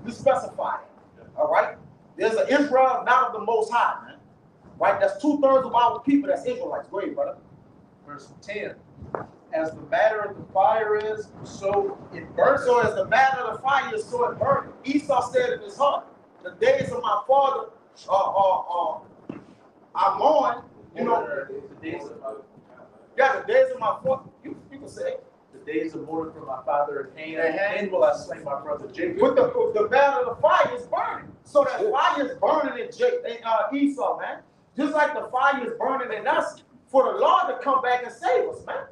We specify it. All right, there's an Israel not of the Most High, man. Right, that's 2/3 of our people. That's Israelites. Go ahead, brother. Verse 10. As the matter of the fire is, so it burns. So as the matter of the fire is, so it burns. Esau said in his heart, the days of my father are gone. You know, The days of my, yeah, the days of my father. You can say, the days of mourning for my father at hand, and will I slay my brother Jacob. but the matter of the fire is burning. So that fire is burning in Esau, man. Just like the fire is burning in us, for the Lord to come back and save us, man.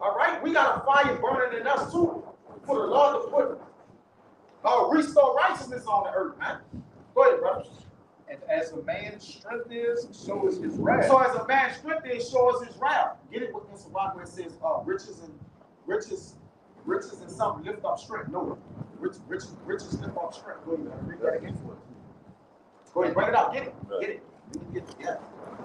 All right, we got a fire burning in us too, for the Lord to put restore righteousness on the earth, man. Go ahead, brother. And as a man's strength is, so is his wrath. So as a man's strength is, so is his wrath. Get it with this rock where it says riches and something lift up strength. No, riches lift up strength. Go ahead, read that again for us. Go ahead, bring it out. Get it. Yeah.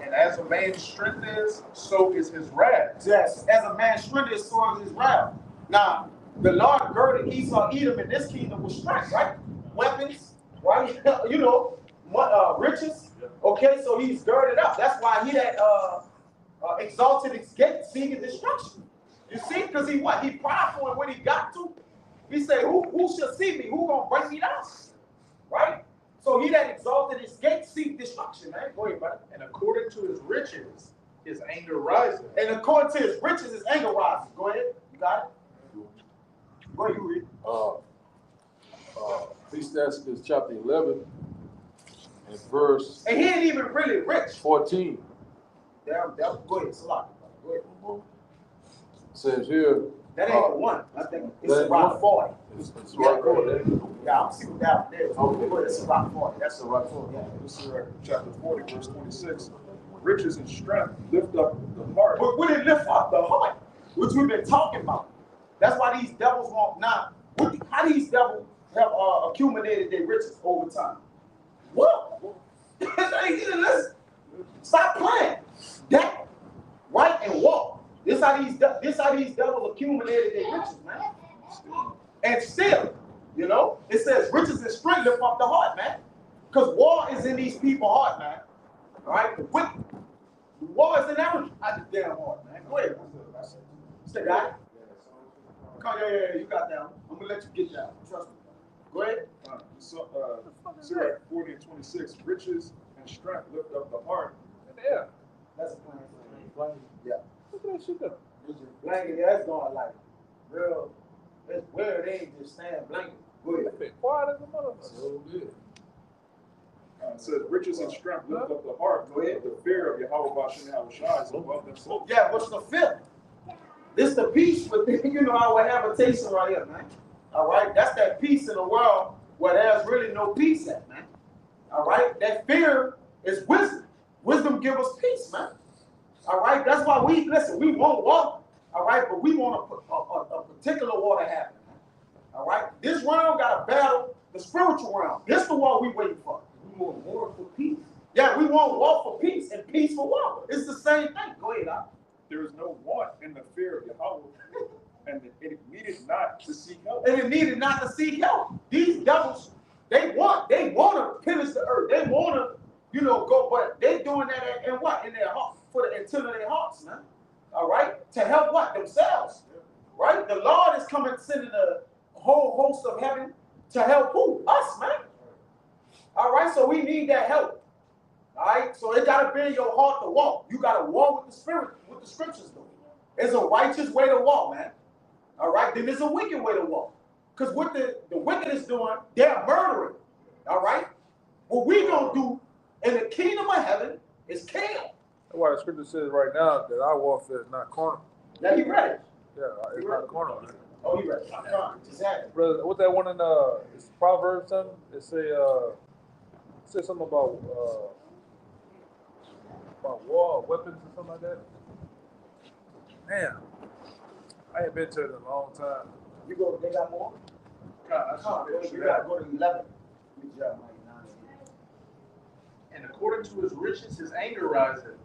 And as a man's strength is, so is his wrath. Yes, as a man's strength is, so is his wrath. Now, the Lord girded Esau, Edom, in this kingdom with strength, right? Weapons, right? You know, riches. Okay, so he's girded up. That's why he had exalted his gate, seeking destruction. You see, because he what? He prideful in what he got to. He said, who shall see me? Who gonna bring me down? Right? So he that exalted his gate seek destruction, man. Go ahead, brother. And according to his riches, his anger rises. And according to his riches, his anger rises. Go ahead. You got it? Go ahead, you read. Ecclesiastes chapter 11 and verse And he ain't even really rich. 14. Go ahead, Salah. Go ahead. Says here, That ain't the one. I think it's that ain't around 40. it's Yeah, right go there. ahead. Yeah, I'm seeing that there. Okay. Go ahead, it's around 40. That's That's the right one. yeah. This is chapter 40, verse 26. Riches and strength lift up the heart. But would it lift up the heart, which we've been talking about? That's why these devils want now. How these devils have accumulated their riches over time? What? Listen, stop playing. That right and walk. This how these devils accumulated their riches, man. And still, you know, it says riches and strength lift up the heart, man. Because war is in these people's heart, man. All right, the war is in every damn heart, man. Go ahead. Stay down. Come, yeah, you got down. I'm gonna let you get down. Trust me. Go ahead. Sirach 40 and 26. Riches and strength lift up the heart. Yeah. That's a plan. Yeah. Look at that shit though. Blanket, that's going like real. It's weird. They ain't just saying blanket. Go ahead. Been quiet as a motherfucker. So good. It says riches and strength lift up the heart. Go ahead. The fear of Yahweh Bashem Yahushua is above them so. Yeah, what's the fifth? This the peace with you know our habitation right here, man. All right, that's that peace in the world where there's really no peace at, man. All right, that fear is wisdom. Wisdom gives us peace, man. All right, that's why we listen. We won't walk. All right, but we want a particular war to happen. Man. All right, this realm got to battle the spiritual realm. This the war we waiting for. We want war for peace. Yeah, we want war for peace and peace for war. It's the same thing. Go ahead, Doc. There is no want in the fear of Yahweh, and it needed not to seek help. And it needed not to seek help. These devils, they want to pillage the earth. They want to, you know, go, but they doing that in what? In their heart, for the intent of their hearts, man. All right? To help what? Themselves. Right? The Lord is coming, sending a whole host of heaven to help who? Us, man. All right? So we need that help. All right? So it got to be in your heart to walk. You got to walk with the Spirit, what the scriptures do. There's a righteous way to walk, man. All right? Then there's a wicked way to walk. Because what the wicked is doing, they're murdering. All right? What we going to do in the kingdom of heaven is kill. That's why the scripture says right now that our warfare is not carnal. Now you ready? Yeah, it's not carnal. Man. Oh, you ready? Come on, just had it. Brother, what that one in it's Proverbs something? It say something about war, weapons or something like that. Man, I ain't been to it in a long time. You go, they got more? You gotta go to 11. Good job, Mike. And according to his riches, his anger riseth.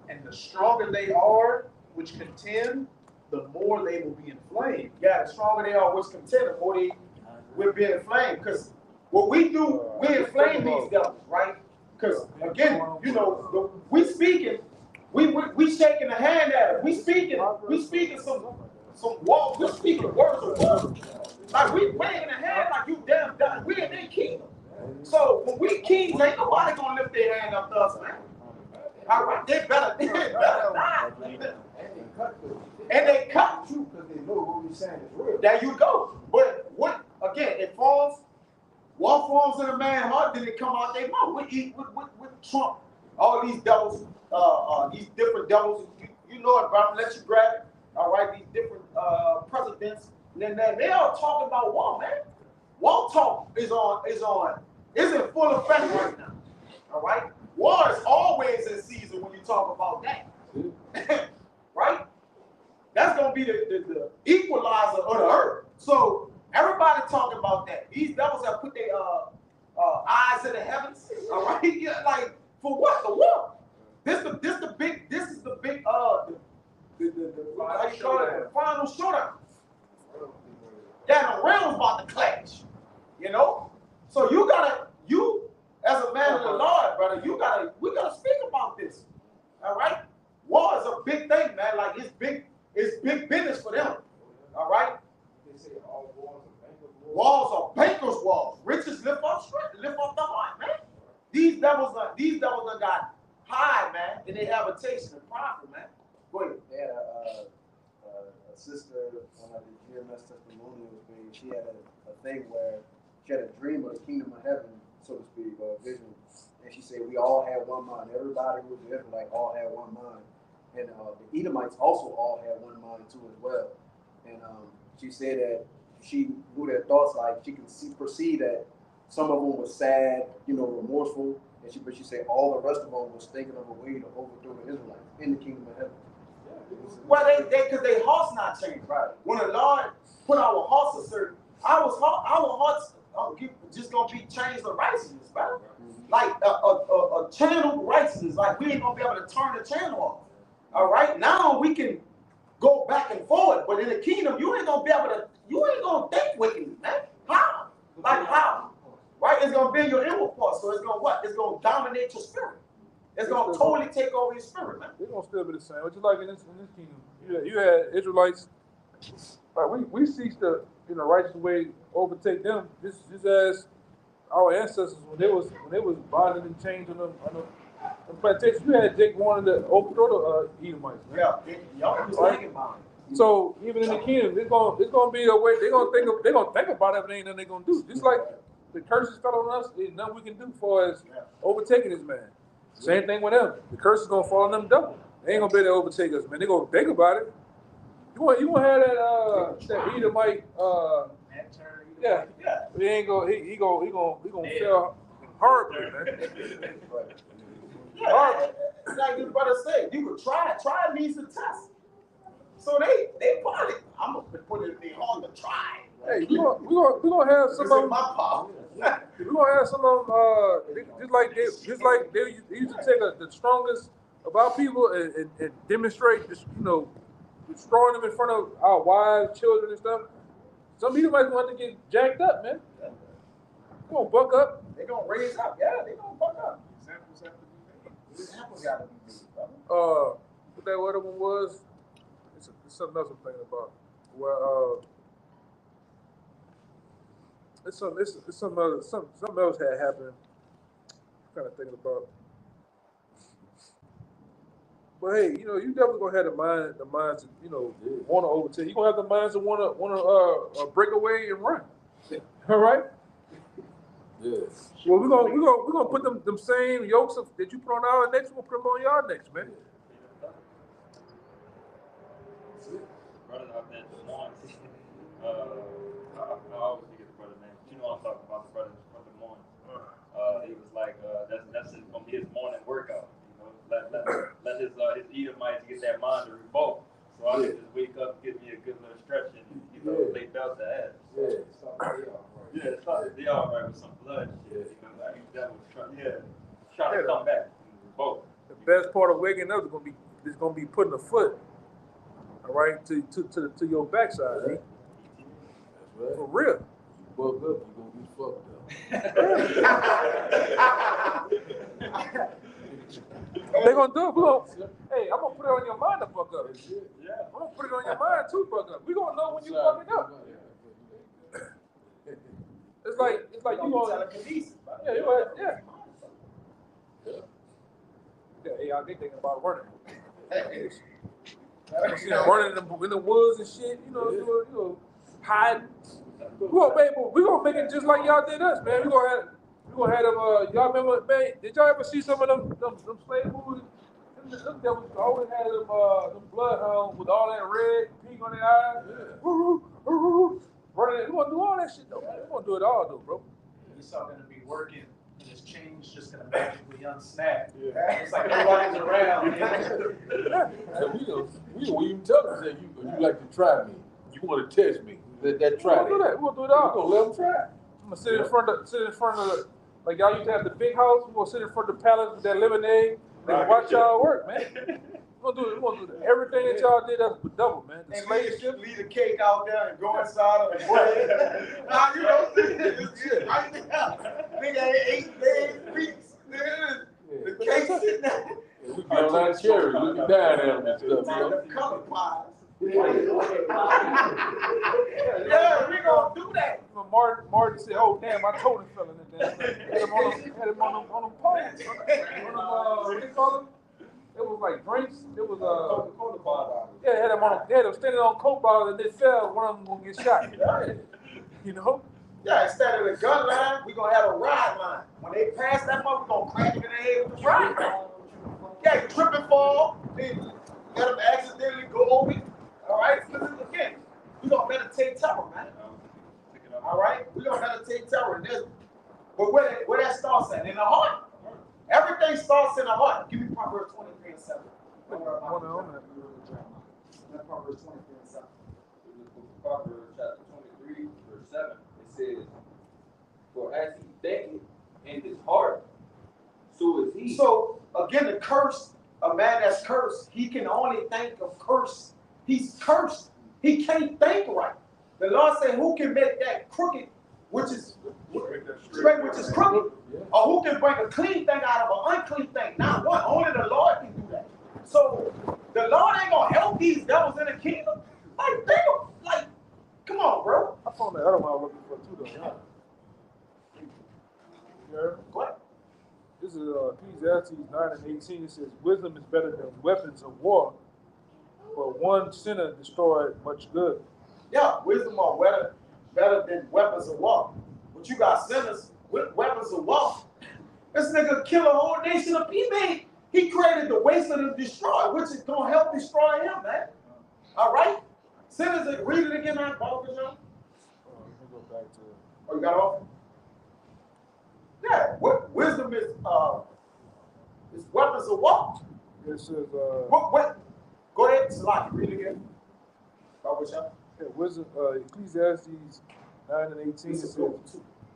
And the stronger they are, which contend, the more they will be inflamed. Yeah, the stronger they are, which contend, the more they will be inflamed. Because what we do, we inflame these devils, right? Because again, you know, we speaking, we shaking the hand at them. We speaking some walls. We speaking words of war. Like we waving the hand like you damn done. We in their kingdom. So when we kings, ain't nobody gonna lift their hand up to us, man. All right, they better die. And they cut you because they know what we're saying is real. There you go. But what again? It falls. What forms in a man's heart did it come out their mouth? With Trump, all these devils, these different devils. You know it, bro. Let you grab it. All right, these different presidents. And then they all talking about war, man. War talk is in full effect right now. All right, war is always in season when you talk about that, right? That's gonna be the equalizer of the earth. So everybody talking about that. These devils have put their eyes in the heavens. All right, yeah, like for what? The war. This is the big how you call it, the final showdown. That the realm's about to clash. You know, so you as a man of the Lord, brother, we gotta speak about this. All right, war is a big thing, man. Like it's big business for them. All right. They say all walls are bankers' walls. Riches lift up the heart, man. These devils are got high, man, and they have a taste of profit, man. Go ahead. They had a sister on the GMS testimonials page. She had a thing where she had a dream of the kingdom of heaven, so to speak, or a vision. And she said we all had one mind. Everybody who was there, like all had one mind. And the Edomites also all had one mind too as well. And she said that she knew their thoughts, like she can perceive that some of them were sad, remorseful. And but she said all the rest of them was thinking of a way to overthrow the Israelites in the kingdom of heaven. Well, because their hearts not changed, right? When the Lord put our hearts a certain, our hearts just gonna be changed to righteousness, right? Like a channel righteousness. Like we ain't gonna be able to turn the channel off. All right, now we can go back and forward, but in the kingdom, you ain't gonna think wickedly, man. How? Like how? Right? It's gonna be your inward part, so it's gonna what? It's gonna dominate your spirit. It's gonna totally take over your spirit, man. It's gonna still be the same. What you like in this kingdom? You had Israelites. We seek the righteous way overtake them, just as our ancestors when they was bonded and chained on them plantations. You had Jake wanted to overthrow the Edomites. Man. Yeah, y'all was thinking about it. So even in the kingdom, it's gonna be a way they're gonna think about it, but ain't nothing they're gonna do. Just like the curses fell on us, there's nothing we can do for us overtaking this man. Same thing with them. The curse is gonna fall on them double. They ain't gonna be able to overtake us, man. They gonna think about it. You gonna have that Edomite yeah. He ain't gonna he gonna fail horribly, man. Like this brother said, you could try. Try means to test. So they probably, I'm gonna put it in their heart to try. Hey, we gonna have some of them. My power. We're gonna have some of them just like they used to take the strongest of our people and demonstrate this, destroying them in front of our wives, children, and stuff. Some people might want to get jacked up, man. They're gonna buck up. They're gonna raise up. Yeah, they're gonna buck up. Examples gotta be made, brother. What that other one was? It's something else I'm thinking about. Well, it's something else had happened. I'm kind of thinking about. But hey, you definitely gonna have the minds, want to overtake. You gonna have the minds that want to break away and run. All right. Yes. Well, we're gonna put them same yokes that you put on our necks. We'll put them on your necks, man. I always forget the brother's name. You know what I'm talking about, the brother from the morning. He was like, that's gonna be his morning workout. You know, let his Edomites get that mind to revolt. So I can just wake up, give me a good little stretch, and lay belt to ass. Yeah, it's not they all right with some blood shit. You know, like that was trying to come back and revolt. The best part of waking up is gonna be putting a foot, all right, to your backside, right? That's right. For real. You fuck up, you gonna get fucked up. They gonna do it. Hey, I'm gonna put it on your mind to fuck up. Yeah. I'm gonna put it on your mind to fuck up. We gonna know when you fucking up. It's like you gonna yeah, I be thinking about running. I see them running in the woods and shit, you know, hiding. We gonna make it just like y'all did us, man. We gonna have them. Y'all remember, man? Did y'all ever see some of them slave movies? Them devils always had them bloodhounds with all that red pink on their eyes. Running. We gonna do all that shit though. Man. We gonna do it all though, bro. He's something to be working, and his chain's just gonna magically unsnap. Yeah. It's like everybody's around. We even tell them that you like to try me. You want to test me. That try. We gonna do that. We gonna do it all. We gonna let them try. I'm gonna sit in front of like y'all used to have the big house. We gonna sit in front of the palace with that lemonade and watch y'all work, man. We gonna do that. Everything that y'all did us with double, man. The slave ship. Leave the cake out there and go inside of it. Nah, you know, right now. Nigga ain't 8 days, weeks. The cake sitting there. We be on that cherry, looking down at them and stuff. Color pies. Yeah, we gonna do that. Martin said, "Oh damn, I told him fell in there." Had him on them poles. What do you call them? It was like drinks. It was Coca-Cola bottle. yeah, they had them standing on Coke bottles and they fell. One of them gonna get shot. You know? Yeah, instead of the gun line, we gonna have a ride line. When they pass that much, we gonna crack him in the head with the ride line. Yeah, trip and fall. Then let him accidentally go over it. All right, listen again. We gonna meditate terror, man. All right, we gonna meditate terror in this. But where that starts at? In the heart. Everything starts in the heart. Give me Proverbs 23:7. Proverbs 23:7. Proverbs chapter 23, verse 7. It says, "For as he thinketh in his heart, so is he." So again, the curse, a man that's cursed, he can only think of curse. He's cursed. He can't think right. The Lord said, who can make that crooked, which is straight, which is crooked? Or who can bring a clean thing out of an unclean thing? Not one. Only the Lord can do that. So the Lord ain't gonna help these devils in the kingdom. Like, come on, bro. I found that other one I was looking for too, though. Yeah. What? This is Ecclesiastes 9:18. It says, "Wisdom is better than weapons of war, but one sinner destroyed much good." Yeah, wisdom are better than weapons of war. But you got sinners with weapons of war. This nigga kill a whole nation of people. He created the waste of the destroy, which is gonna help destroy him, man. All right? Sinners, read it again, man. Let me go back to. Oh, you got off? Yeah. What wisdom is weapons of war. It says. What? Go ahead, Salaki, read it again. Yeah, wisdom. Ecclesiastes 9:18 says,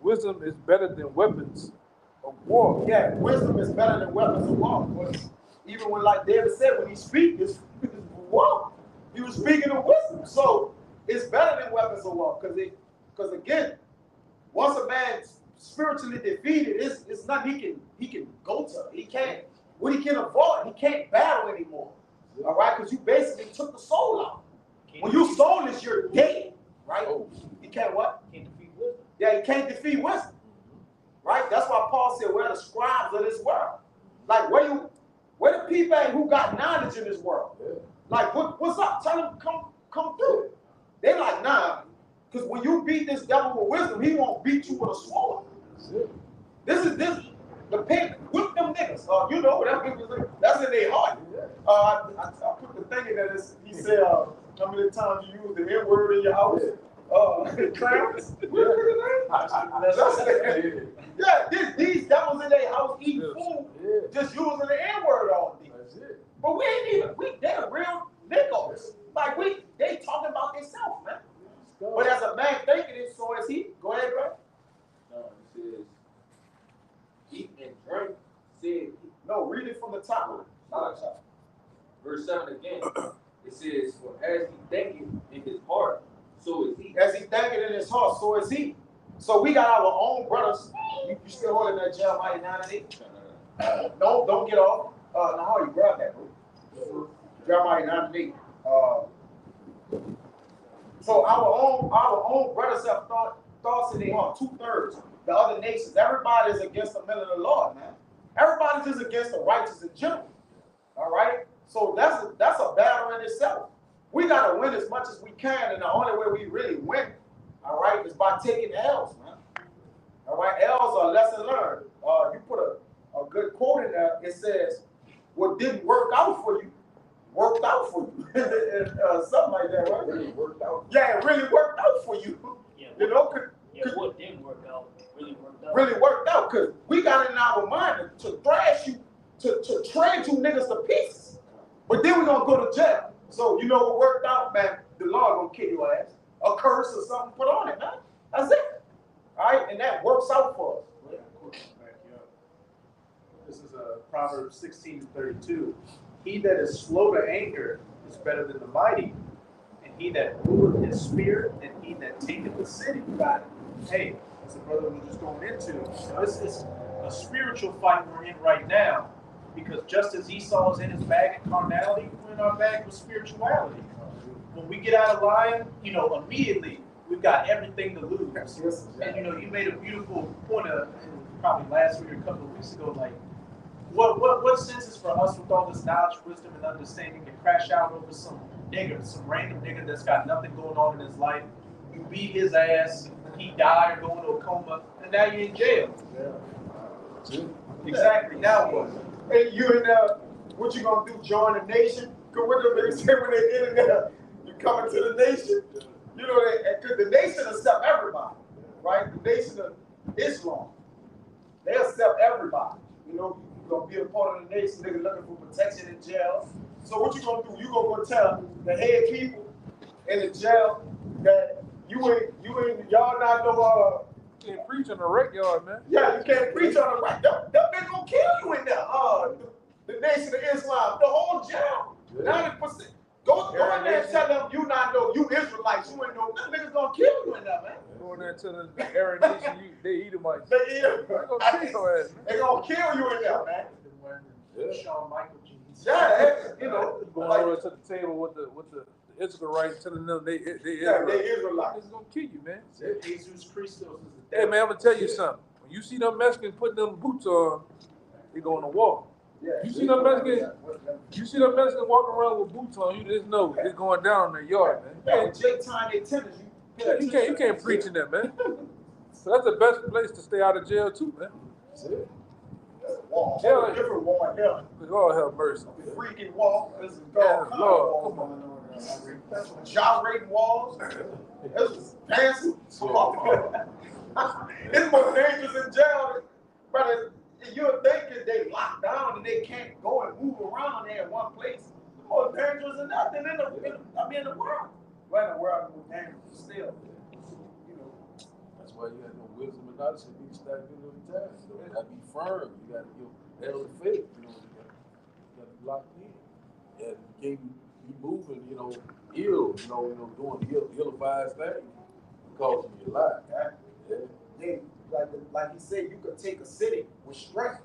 "Wisdom is better than weapons of war." Yeah, wisdom is better than weapons of war. Even when, like David said, when he speaks, it's war. He was speaking of wisdom, so it's better than weapons of war. Because again, once a man's spiritually defeated, it's nothing he can go to. He can't. What he can avoid, he can't battle anymore. All right, because you basically took the soul out. When you soulless, you're dead, right? You can't what? Can't defeat wisdom. Yeah, you can't defeat wisdom, right? That's why Paul said, "We're the scribes of this world." Like, where the people at who got knowledge in this world? Yeah. Like, what's up? Tell them come through. They like, nah, because when you beat this devil with wisdom, he won't beat you with a sword. This is the pain. Whip them niggas. You know that's in their heart. I put the thing in there. He said, how many times you use the N word in your house? Clowns. Yeah, these devils in their house eating food, just using the N-word all day. That's it. But we ain't even, they're real niggas. Like they talking about themselves, man. But as a man thinking it, so is he. Go ahead, bro. No, it says, eat and drink, said, No, read it from the top. verse 7 again. It says, for as he thinketh in his heart, so is he. As he thinking in his heart, so is he. So we got our own brothers. You still holding that Jeremiah 9 and 8? Don't get off. Now how you grab that, bro? Jeremiah 9 and 8. So our own brothers have thoughts in their heart. 2/3. The other nations. Everybody is against the men of the Lord, man. Everybody's just against the righteous in general. All right. So that's a battle in itself. We gotta win as much as we can, and the only way we really win, all right, is by taking L's, man. All right, L's are lesson learned. You put a good quote in there. It says, "What didn't work out for you, worked out for you." Something like that, right? Really worked out. Yeah, it really worked out for you. Yeah, You know, what didn't work out really worked out. really worked out because we got it in our mind to thrash you, to trade you niggas to pieces. But then we're gonna go to jail. So you know what worked out, man? The Lord gonna kill your ass. A curse or something put on it, man. That's it. All right, and that works out for us. This is Proverbs 16:32. He that is slow to anger is better than the mighty, and he that ruleth his spirit, and he that taketh the city. Hey, as the brother was just going into, this is a spiritual fight we're in right now, because just as Esau is in his bag of carnality, we're in our bag with spirituality. When we get out of line, immediately we've got everything to lose. And you made a beautiful point probably last week or a couple of weeks ago, like what sense is for us with all this knowledge, wisdom, and understanding to crash out over some random nigga that's got nothing going on in his life? You beat his ass, he died or go into a coma, and now you're in jail. Yeah. Exactly. Now what? Hey, you in there, what you gonna do, join the nation? Because what do they say when they get in there? You coming to the nation? You know, because the nation accept everybody, right? The nation of Islam, they accept everybody. You know, you're gonna be a part of the nation, nigga looking for protection in jail. So what you gonna do? You gonna go tell the head people in the jail that y'all not know, You can't preach in the rec yard, man. yeah, you can't preach on the right. Them niggas gonna kill you in there. The nation of Islam, the whole jail, 90%. Go in there and tell them you not know, you Israelites, you ain't know. Them niggas gonna kill you in there, man. Go in there and tell the Arab nation they Edomites. They gonna kill your ass, man. They gonna kill you in there, man. Shawn Michael jeans. Yeah, Going like, over to the table with the Israelites, telling them they yeah, they Israelites. It's gonna kill you, man. Jesus Christos is the Hey man, I'm gonna tell you something. When you see them Mexicans putting them boots on, they go on the wall. Yeah, You see them Mexicans walking around with boots on, you just know it's going down in their yard, man. yeah, Jake tying their tennis. You can't preach in that, man. So that's the best place to stay out of jail too, man. That's it. Wall. Yeah. Different wall, yeah. Lord have mercy. The freaking wall. This is Yeah, God. Lord, come on. Gyrating walls. This is dancing. It's more dangerous in jail, brother. You're thinking they locked down and they can't go and move around there in one place. It's more dangerous than nothing in the world. Well, in the world, it's more dangerous still. That's why you got no wisdom and knowledge to be stacked in the time. You gotta be firm. You gotta have the faith. You gotta be locked in. And you can't be moving, ill, doing ill-advised things, costing you a lot. Yeah, like he said, you could take a city with strength,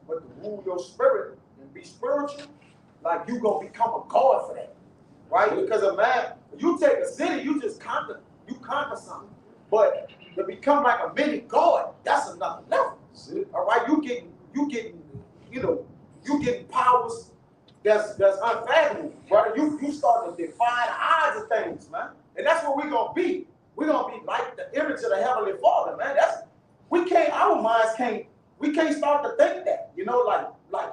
but to rule your spirit and be spiritual, like you gonna become a god for that, right? Because a man, you take a city, you conquer something, but to become like a mini god, that's another level. All right, you getting powers that's unfathomable, brother. You start to defy the odds of things, man, and that's what we're gonna be. We're gonna be like the image of the Heavenly Father, man. Our minds we can't start to think that, like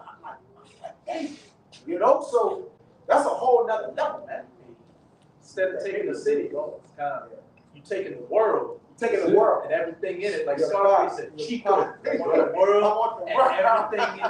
hey, so that's a whole nother level, man. Instead of taking the city, You taking the world. Taking the world. And everything in it, like Yeah, Scarface said, Chico. I want the world and everything in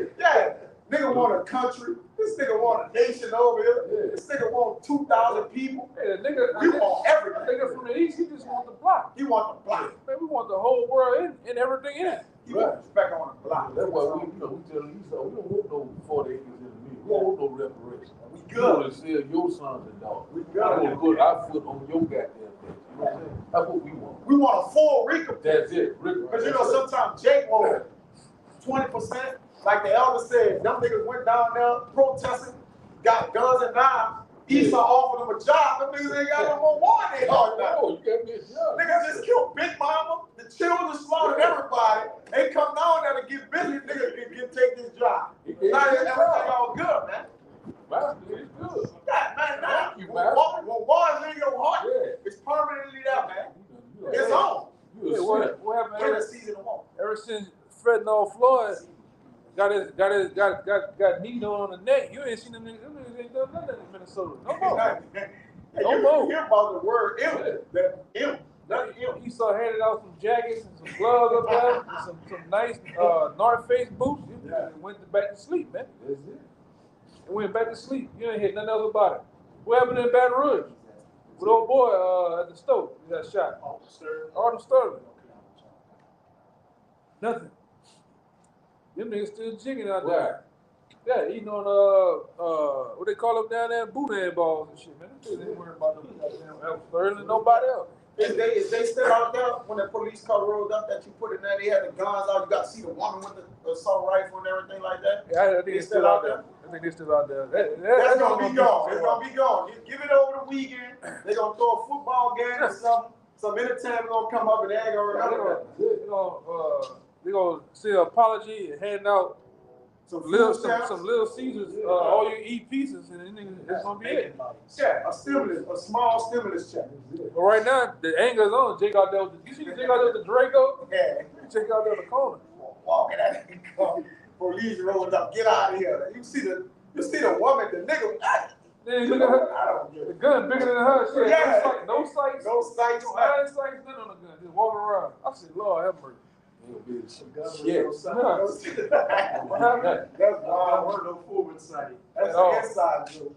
it. Yeah, nigga want a country. This nigga want a nation over here. This nigga want 2,000 people. Hey, the nigga, We want everything. nigga from the east, he just want the block. He want the block. Man, we want the whole world and everything in it. He want respect on the block. That's why we tell the East, we don't want no 40 acres in the middle. We don't want no reparations. We We good. want to sell your sons and daughters. We I want to good. put our foot on your goddamn thing. You know what I'm saying? That's what we want. We want a full recompense. That's it. Because you know, sometimes Jake want 20%. Like the elder said, them niggas went down there protesting, got guns and knives. Esau offered them a job. Them niggas ain't got no more war in their heart now. Oh, you got me a job. Niggas just killed Big Mama, the children slaughtered everybody. They come down there to get busy, niggas can take this job. Now everything all good, man. Master, it's good. Yeah, man, now, Thank you, when man. war is in your heart, Yeah. it's permanently there, man. You It's on. You a Hey, sinner. what happened In the ever, season of war. ever since Fentanyl Floyd got Nino on the neck? You ain't seen them niggas ain't done nothing in Minnesota. No more. No You more. hear about the word imp, the imp, not imp. Esau handed out some jackets and some gloves up there, and some nice North Face boots. And went back to sleep, man. That's it. And went back to sleep. You ain't hear nothing else about it. What happened in Baton Rouge? With old boy at the stove, he got shot. Arden Sterling. Nothing. Them niggas still jigging out there. Yeah, eating on what they call them down there, boudin balls and shit, man. They ain't worried about them goddamn Sterling, nobody else. Is they still out there when the police car rolled up that you put in there? They had the guns out. You got to see the woman with the assault rifle and everything like that. Yeah, I think it's still out there. I think they're still out there. That's gonna be gone. It's gonna be gone. Give it over the weekend. They're gonna throw a football game or something. Some entertainment gonna come up and they ain't gonna remember that. They're gonna say an apology and handing out some little Caesars, all you eat pieces, and then it's gonna be it. Yeah, a small stimulus check. But right now, the anger is on. Jake out there with you see Jake out there with the Draco? Yeah. Jake out there in the corner. Walking at it. Police rolled up. Get out of here. You see the woman, the nigga. Then look at her. I don't give The gun bigger than her. She had Yeah. no sights. No sights. No eye sights, nothing on the gun. Just walking around. I said, Lord have mercy. Yeah. What happened? That's wild. Word no full insight. That's Oh. an inside joke.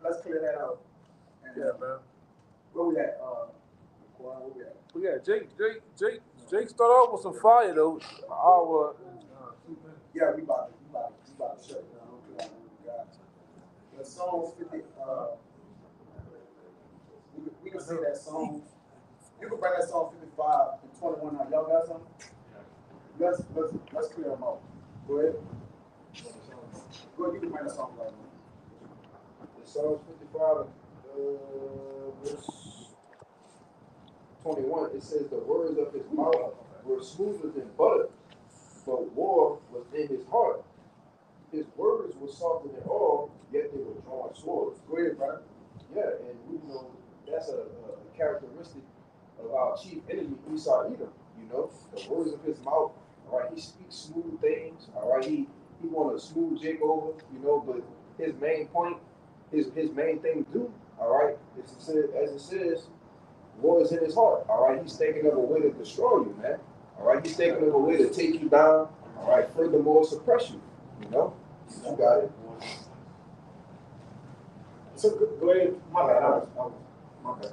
Let's clear that out. And, Yeah, man. where we at? Where we at? But yeah, Jake started off with some fire though. Our Yeah, we about to shut it down. We got the song 50. We can say that song. You can bring that song 55 and 21 out. Y'all got something? Let's clear them out. Go ahead. Go ahead. You can bring that song right now. The Psalms 55, verse 21, it says, the words of his mouth were smoother than butter, but war was in his heart. His words were softer than all, yet they were drawn swords. Go ahead, brother. Yeah, and we know that's a characteristic of our chief enemy, Esau Edom. You know, the words of his mouth. All right, he speaks smooth things. All right, he want a smooth jig over. You know, but his main point, his main thing to do. All right, as it says, war is in his heart. All right, he's thinking of a way to destroy you, man. All right, he's thinking of a way to take you down. All right, furthermore, suppress you. You know, you got it. So go ahead. My bad. My bad.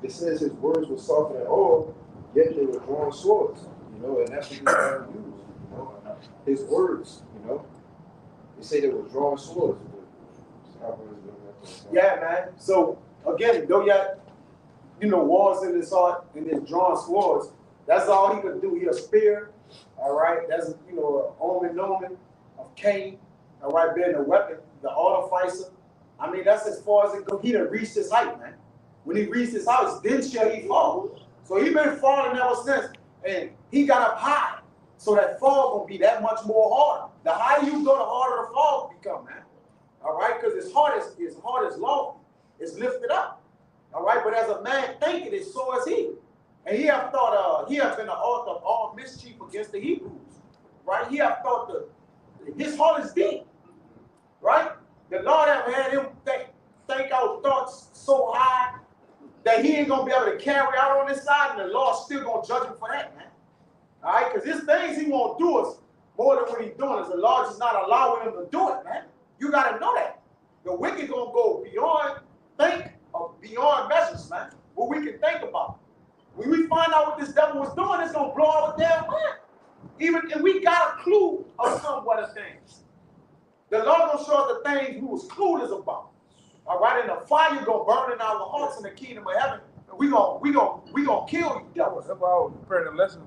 It says his words were softer than all, yet they were drawn swords. You know, and that's what he's trying to use. You know, his words. You know, they say they were drawn swords. Yeah, man. So again, though wars in his heart and his drawn swords, that's all he could do. He a spear, all right. That's an omen of Cain, all right, being a weapon, the artificer. I mean, that's as far as it goes. He done reached his height, man. When he reached his house, then shall he fall. So he been falling ever since, and he got up high. So that fall gonna be that much more harder. The higher you go, the harder the fall become, man. All right, because his heart is lofty, it's lifted up. All right, but as a man thinketh it, so is he. And he have thought he have been the author of all mischief against the Hebrews. Right? He have thought his heart is deep. Right? The Lord have had him think out thoughts so that he ain't gonna be able to carry out on this side, and the Lord's still gonna judge him for that, man. All right, because his things he won't do is more than what he's doing. Is the Lord just not allowing him to do it, man? You gotta know that. The wicked gonna go beyond beyond measures, man. What we can think about. When we find out what this devil was doing, it's gonna blow our damn mind. Even if we got a clue of somewhat of things. The Lord gonna show us the things we was clueless about. All right, and the fire gonna burn in our hearts in the kingdom of heaven. And we gonna kill you, devils. That's why I was preparing a lesson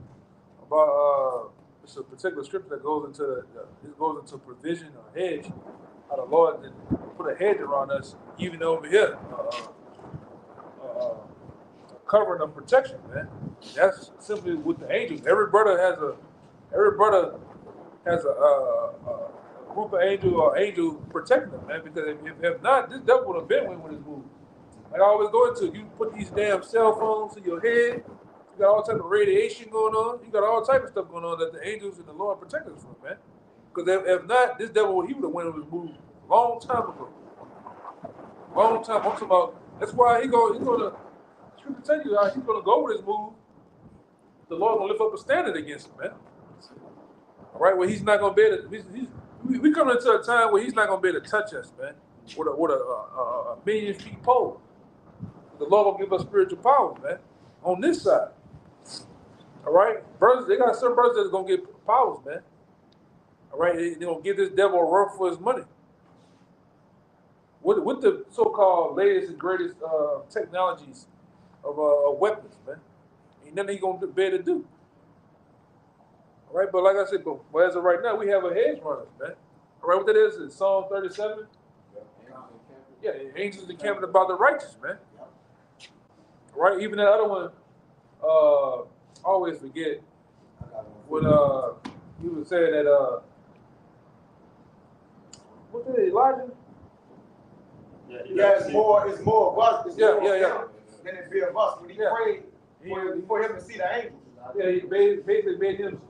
about it's a particular scripture that goes into provision or hedge. How the Lord did put a hedge around us, even over here, covering of protection, man. That's simply with the angels. Every brother has a group of angel protecting them, man. Because if not, this devil would have been when his move. Like I always go into, you put these damn cell phones in your head. You got all type of radiation going on. You got all type of stuff going on that the angels and the Lord protect us from, man. Because if not, this devil, he would have went on his move a long time ago. Long time. I'm talking about. That's why he's gonna. Scripture tell you how he's gonna go with his move. The Lord gonna lift up a standard against him, man. All right, well he's not gonna be able to. We coming into a time where he's not gonna be able to touch us, man. With a million feet pole. The Lord gonna give us spiritual power, man. On this side. All right, brothers, they got some brothers that's gonna get powers, man. All right, they're gonna give this devil a run for his money. With the so-called latest and greatest technologies of weapons, man. Ain't nothing he gonna be able to do. All right, but like I said, but as of right now, we have a hedge runners, man. All right, what that is Psalm 37. Yeah, angels encamping about the righteous, man. All right, even that other one, I always forget when he was saying that what did Elijah? Yeah, it's more of us. It's more of him than it be of us. When he prayed for him to see the angels. Yeah, he basically made him.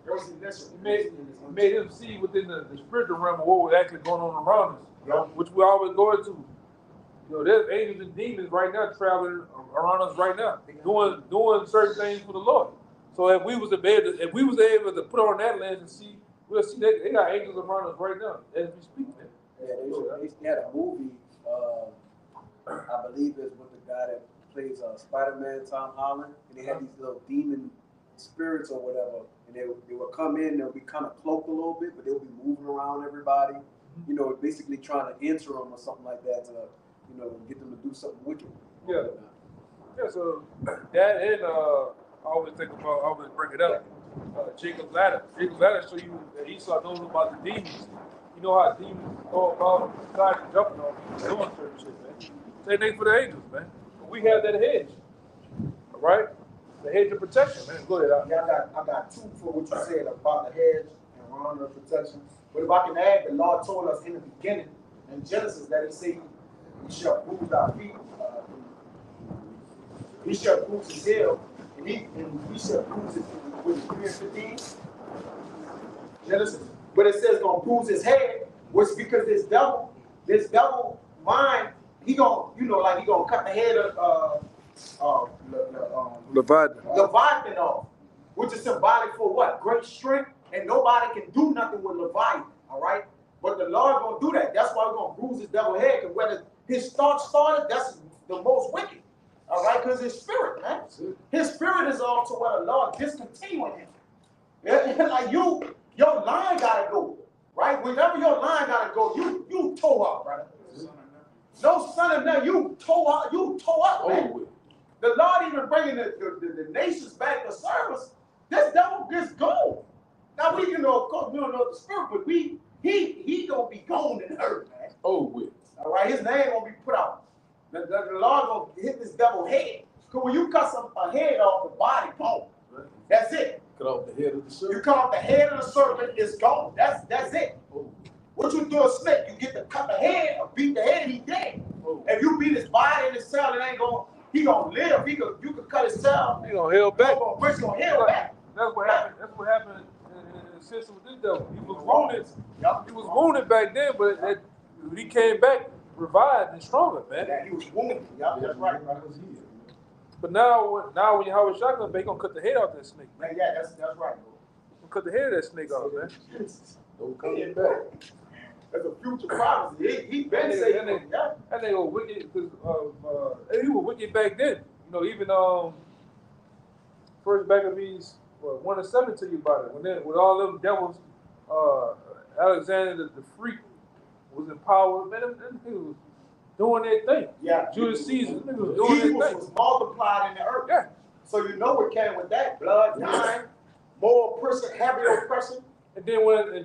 He made him see within the spiritual realm of what was actually going on around us, which we always go into. You know, there's angels and demons right now traveling around us right now, doing certain things for the Lord. So if we was able to put on that lens and see, we'll see they got angels around us right now as we speak. Man. Yeah, they had a movie. I believe it's with the guy that plays Spider-Man, Tom Holland, and they had these little demon spirits or whatever, and they would come in, they'll be kind of cloaked a little bit, but they'll be moving around everybody, you know, basically trying to enter them or something like that to, you know, get them to do something wicked. Yeah. Yeah, so that and I always bring it up. Jacob's ladder. Jacob's ladder show you that Esau knows about the demons. You know how demons go about God jumping on people, doing certain shit, man. Same thing for the angels, man. But we have that hedge. All right? The hedge of protection, man. Go ahead. Yeah, I got two for what you said about the hedge and round of protection. But if I can add, the Lord told us in the beginning in Genesis that he said we shall bruise our feet. We shall bruise his heel, and we shall bruise it with 3 and 15. Genesis. But it says gonna bruise his head, which because this devil mind, he gonna cut the head of Leviathan off, which is symbolic for what? Great strength, and nobody can do nothing with Leviathan, all right? But the Lord gonna do that. That's why we're gonna bruise his devil head, because whether his thoughts started, that's the most wicked, all right? Because his spirit, man. His spirit is off to where the Lord discontinuing him. Yeah, like your line gotta go, right? Whenever your line gotta go, you toe up, brother. No son of man, you toe up, man. The Lord even bringing the nations back to service. This devil gets gone. Now we of course we don't know the spirit, but he gonna be gone in the earth, man. All right, his name gonna be put out. The Lord gonna hit this devil head. Cause when you cut a head off, the body gone. Right. That's it. Cut off the head of the serpent. You cut off the head of the serpent, it's gone. That's it. Oh. What you do a snake, you get to cut the head or beat the head, he dead. Oh. If you beat his body and his cell, he gonna live. You could cut his cell. He gonna heal back. He's gonna heal back. That's what happened in the system with this devil. He was wounded. Yep. He was wounded back then, but he came back revived and stronger, man. Yeah, he was wounded. Yep, that's right. But now when Yahweh Shah comes back, he gonna cut the head off that snake. Man, yeah, that's right, bro. Gonna cut the head of that snake off, man. Don't come back. That's a future prophecy. He been saying that. That nigga was wicked because he was wicked back then. You know, even first Maccabees 1:7 tell you about it. When all them devils, Alexander the freak was in power. Man, them niggas was doing their thing. Yeah. Julius Caesar, them niggas was doing their Evil thing. was multiplied in the earth. Yeah. So you know what came with that? Blood, dying, more oppression, heavy oppression. And then when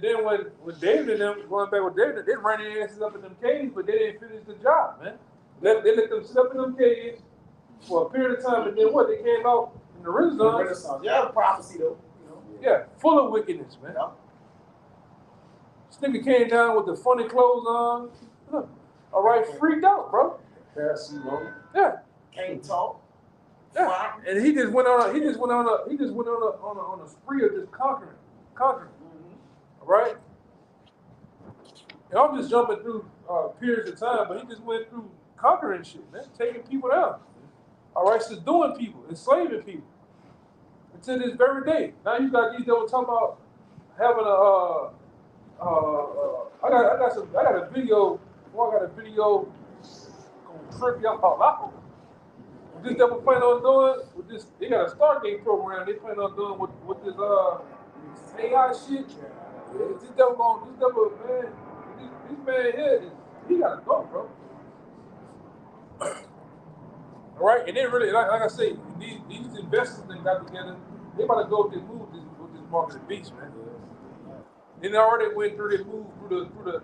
David and them going back with David, they ran their asses up in them caves, but they didn't finish the job, man. They let them sit up in them caves for a period of time, and then what? They came out in the Renaissance. Yeah, the prophecy though. You know. Yeah, full of wickedness, man. Yeah. This nigga came down with the funny clothes on. All right, freaked out, bro. Yeah. Can't talk. Yeah. Fine. And he just went on a spree of just conquering. All right. And I'm just jumping through periods of time, but he just went through conquering shit, man, taking people down. All right, subduing people, enslaving people. Until this very day. Now you got these that were talking about having I got a video. Well, I got a video gonna trip y'all out. What this devil plan on doing with this? They got a Stargate program. They plan on doing with this AI shit. This devil man. This man here, he gotta go, bro. All right, and they really, like I say, these investors that got together, they about to go with this mark of the beast, man. They already went through this move through the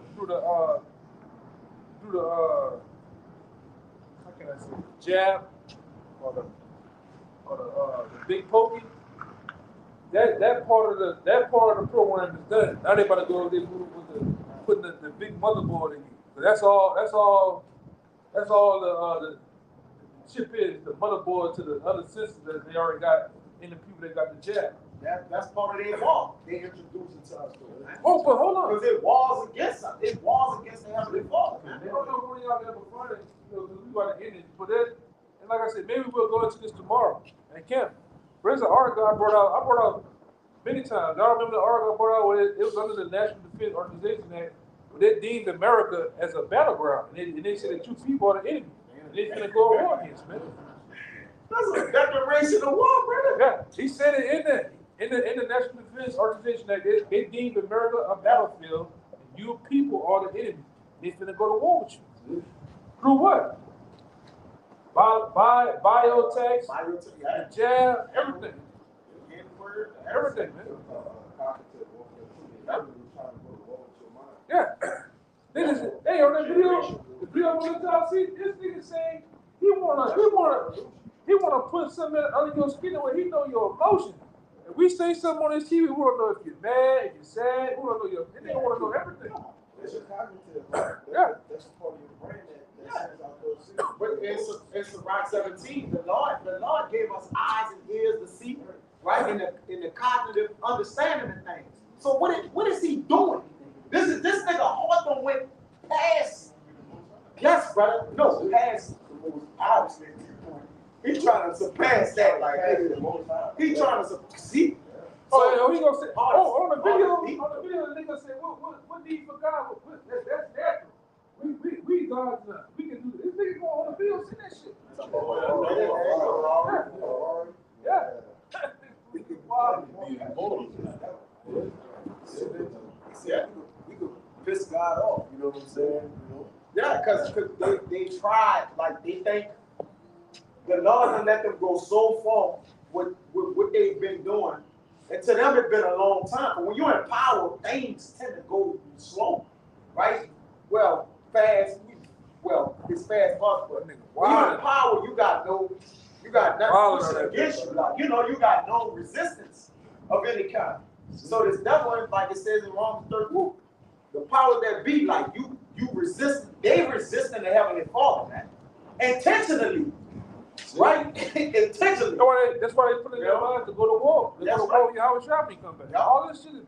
how can I say, the jab or the big pokey. That part of the program is done. Now they about to go. They move with putting the big motherboard in you. So that's all the chip is, the motherboard to the other systems that they already got in the people that got the jab. That's part of their law. They introduced it to us, though, man. Oh, but hold on. Because it was against us. It was against the Heavenly Father. I don't know when y'all ever find it, because we got to end it. But that, and like I said, maybe we'll go into this tomorrow at camp. There's an article I brought out many times. Y'all remember the article I brought out where it was under the National Defense Organization Act, where they deemed America as a battleground. And they said that you people are the enemy. And they're going to go to war against, man. That's a declaration of war, brother. Yeah, he said it in there. In the National Defense Organization Act, they deemed America a battlefield, and you people are the enemy. They're finna go to war with you. Through what? Biotech, the jab, everything. Everything, man. Yeah. They on that video, the video on the top, see, this nigga saying he wanna put something under your skin where he know your emotions. If we say something on this TV, we want to know if you're mad, if you're sad, we want to know your opinion, we want to know everything. That's your cognitive. Yeah. That's part of your brain that sends out those signals. But it's Rock 17. The Lord gave us eyes and ears to see, right? In the cognitive understanding of things. So what is he doing? This nigga Hawthorne went past. Yes, brother. No, past. Obviously, he's trying to surpass that. Like he's trying to see. Oh, he gonna say. On the video, the nigga said, "What need for God? That's natural. We God's now. We can do this." This nigga go on the video, see that shit. Yeah. Yeah, we could piss God off. You know what I'm saying? You know? Yeah, because they tried, like they think the Lord done let them go so far with what they've been doing. And to them it's been a long time. But when you're in power, things tend to go slow, right? Well, fast. Well, it's fast us, but when you're in power, you got nothing pushing against you. Like, you got no resistance of any kind. So this devil, like it says in Romans 13, the power that be, like you resist, they resisting the Heavenly Father, man. Intentionally. Right? Intentionally. That's why they put in their mind to go to war. They go to war with Yahweh Shah when he come back. Yeah. All this shit is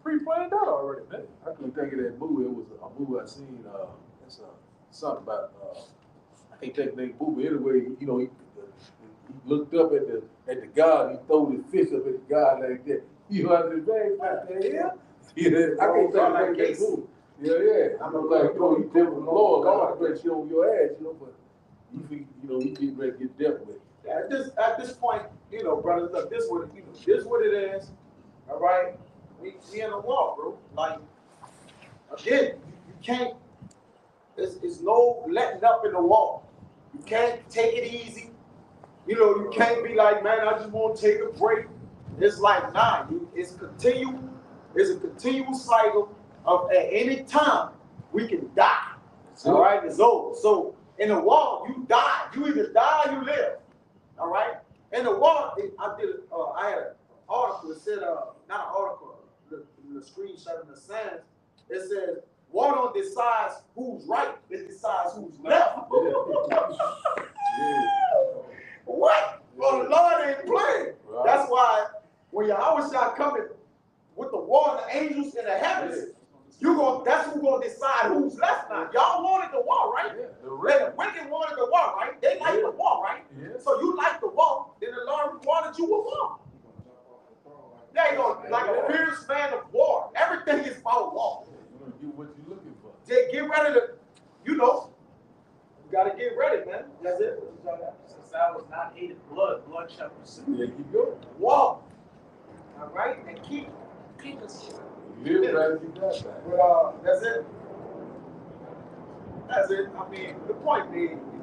pre-planned out already, man. I couldn't think of that movie. It was a movie I seen. It's something about can't take name boo, but anyway, you know, he looked up at the God, he threw his fist up at the God like that. You know what I'm saying? What the hell? Yeah, I can't take name boo. Yeah. I'm like, you know, he dealt with the Lord, like, I'm ready to on your ass, you know, but you know, he getting ready to get dealt with. At this point, you know, brothers, look, this what it is. All right, we in a war, bro. Like again, you can't. It's no letting up in the war. You can't take it easy. You know, you can't be like, man, I just want to take a break. It's like, nah, it's continue. It's a continual cycle of at any time we can die. All right, it's over. So in the war, you die. You either die or you live. All right. In the war, I had an article. It said, not an article, the screenshot in the science. It says, war don't decide who's right. It decides who's left. What? Well, the Lord ain't playing. Right. That's why when Yahweh shall coming with the war and the angels in the heavens, that's who's gonna decide who's left now. Y'all wanted the war, right? Yeah, the wicked wanted the war, right? They like the war, right? Yeah. So you like the war, then the Lord wanted you with war. There you go, like a fierce man of war. Everything is about war. You're gonna get what you're looking for. Get ready to, you know, you gotta get ready, man. That's it. Since I was not hated blood shall pursue. Yeah, keep going. Walk. All right, and keep us. Live right, you got that. But that's it. That's it. I mean, the point being, you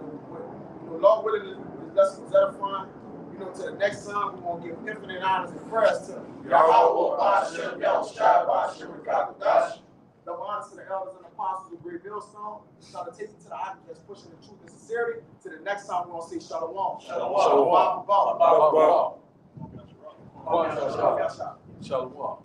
know, Lord willing, this lesson was edifying. You know, to the next time, we're gonna give infinite honors and prayers to Yahweh, Bashem, Yahushua, Bashem, and Kadosh. The honors to the elders and apostles of Great Millstone. Try to take it to the audience that's pushing the truth and sincerity. To the next time, we're gonna say Shalom. Shalom. Shalom. Shalom.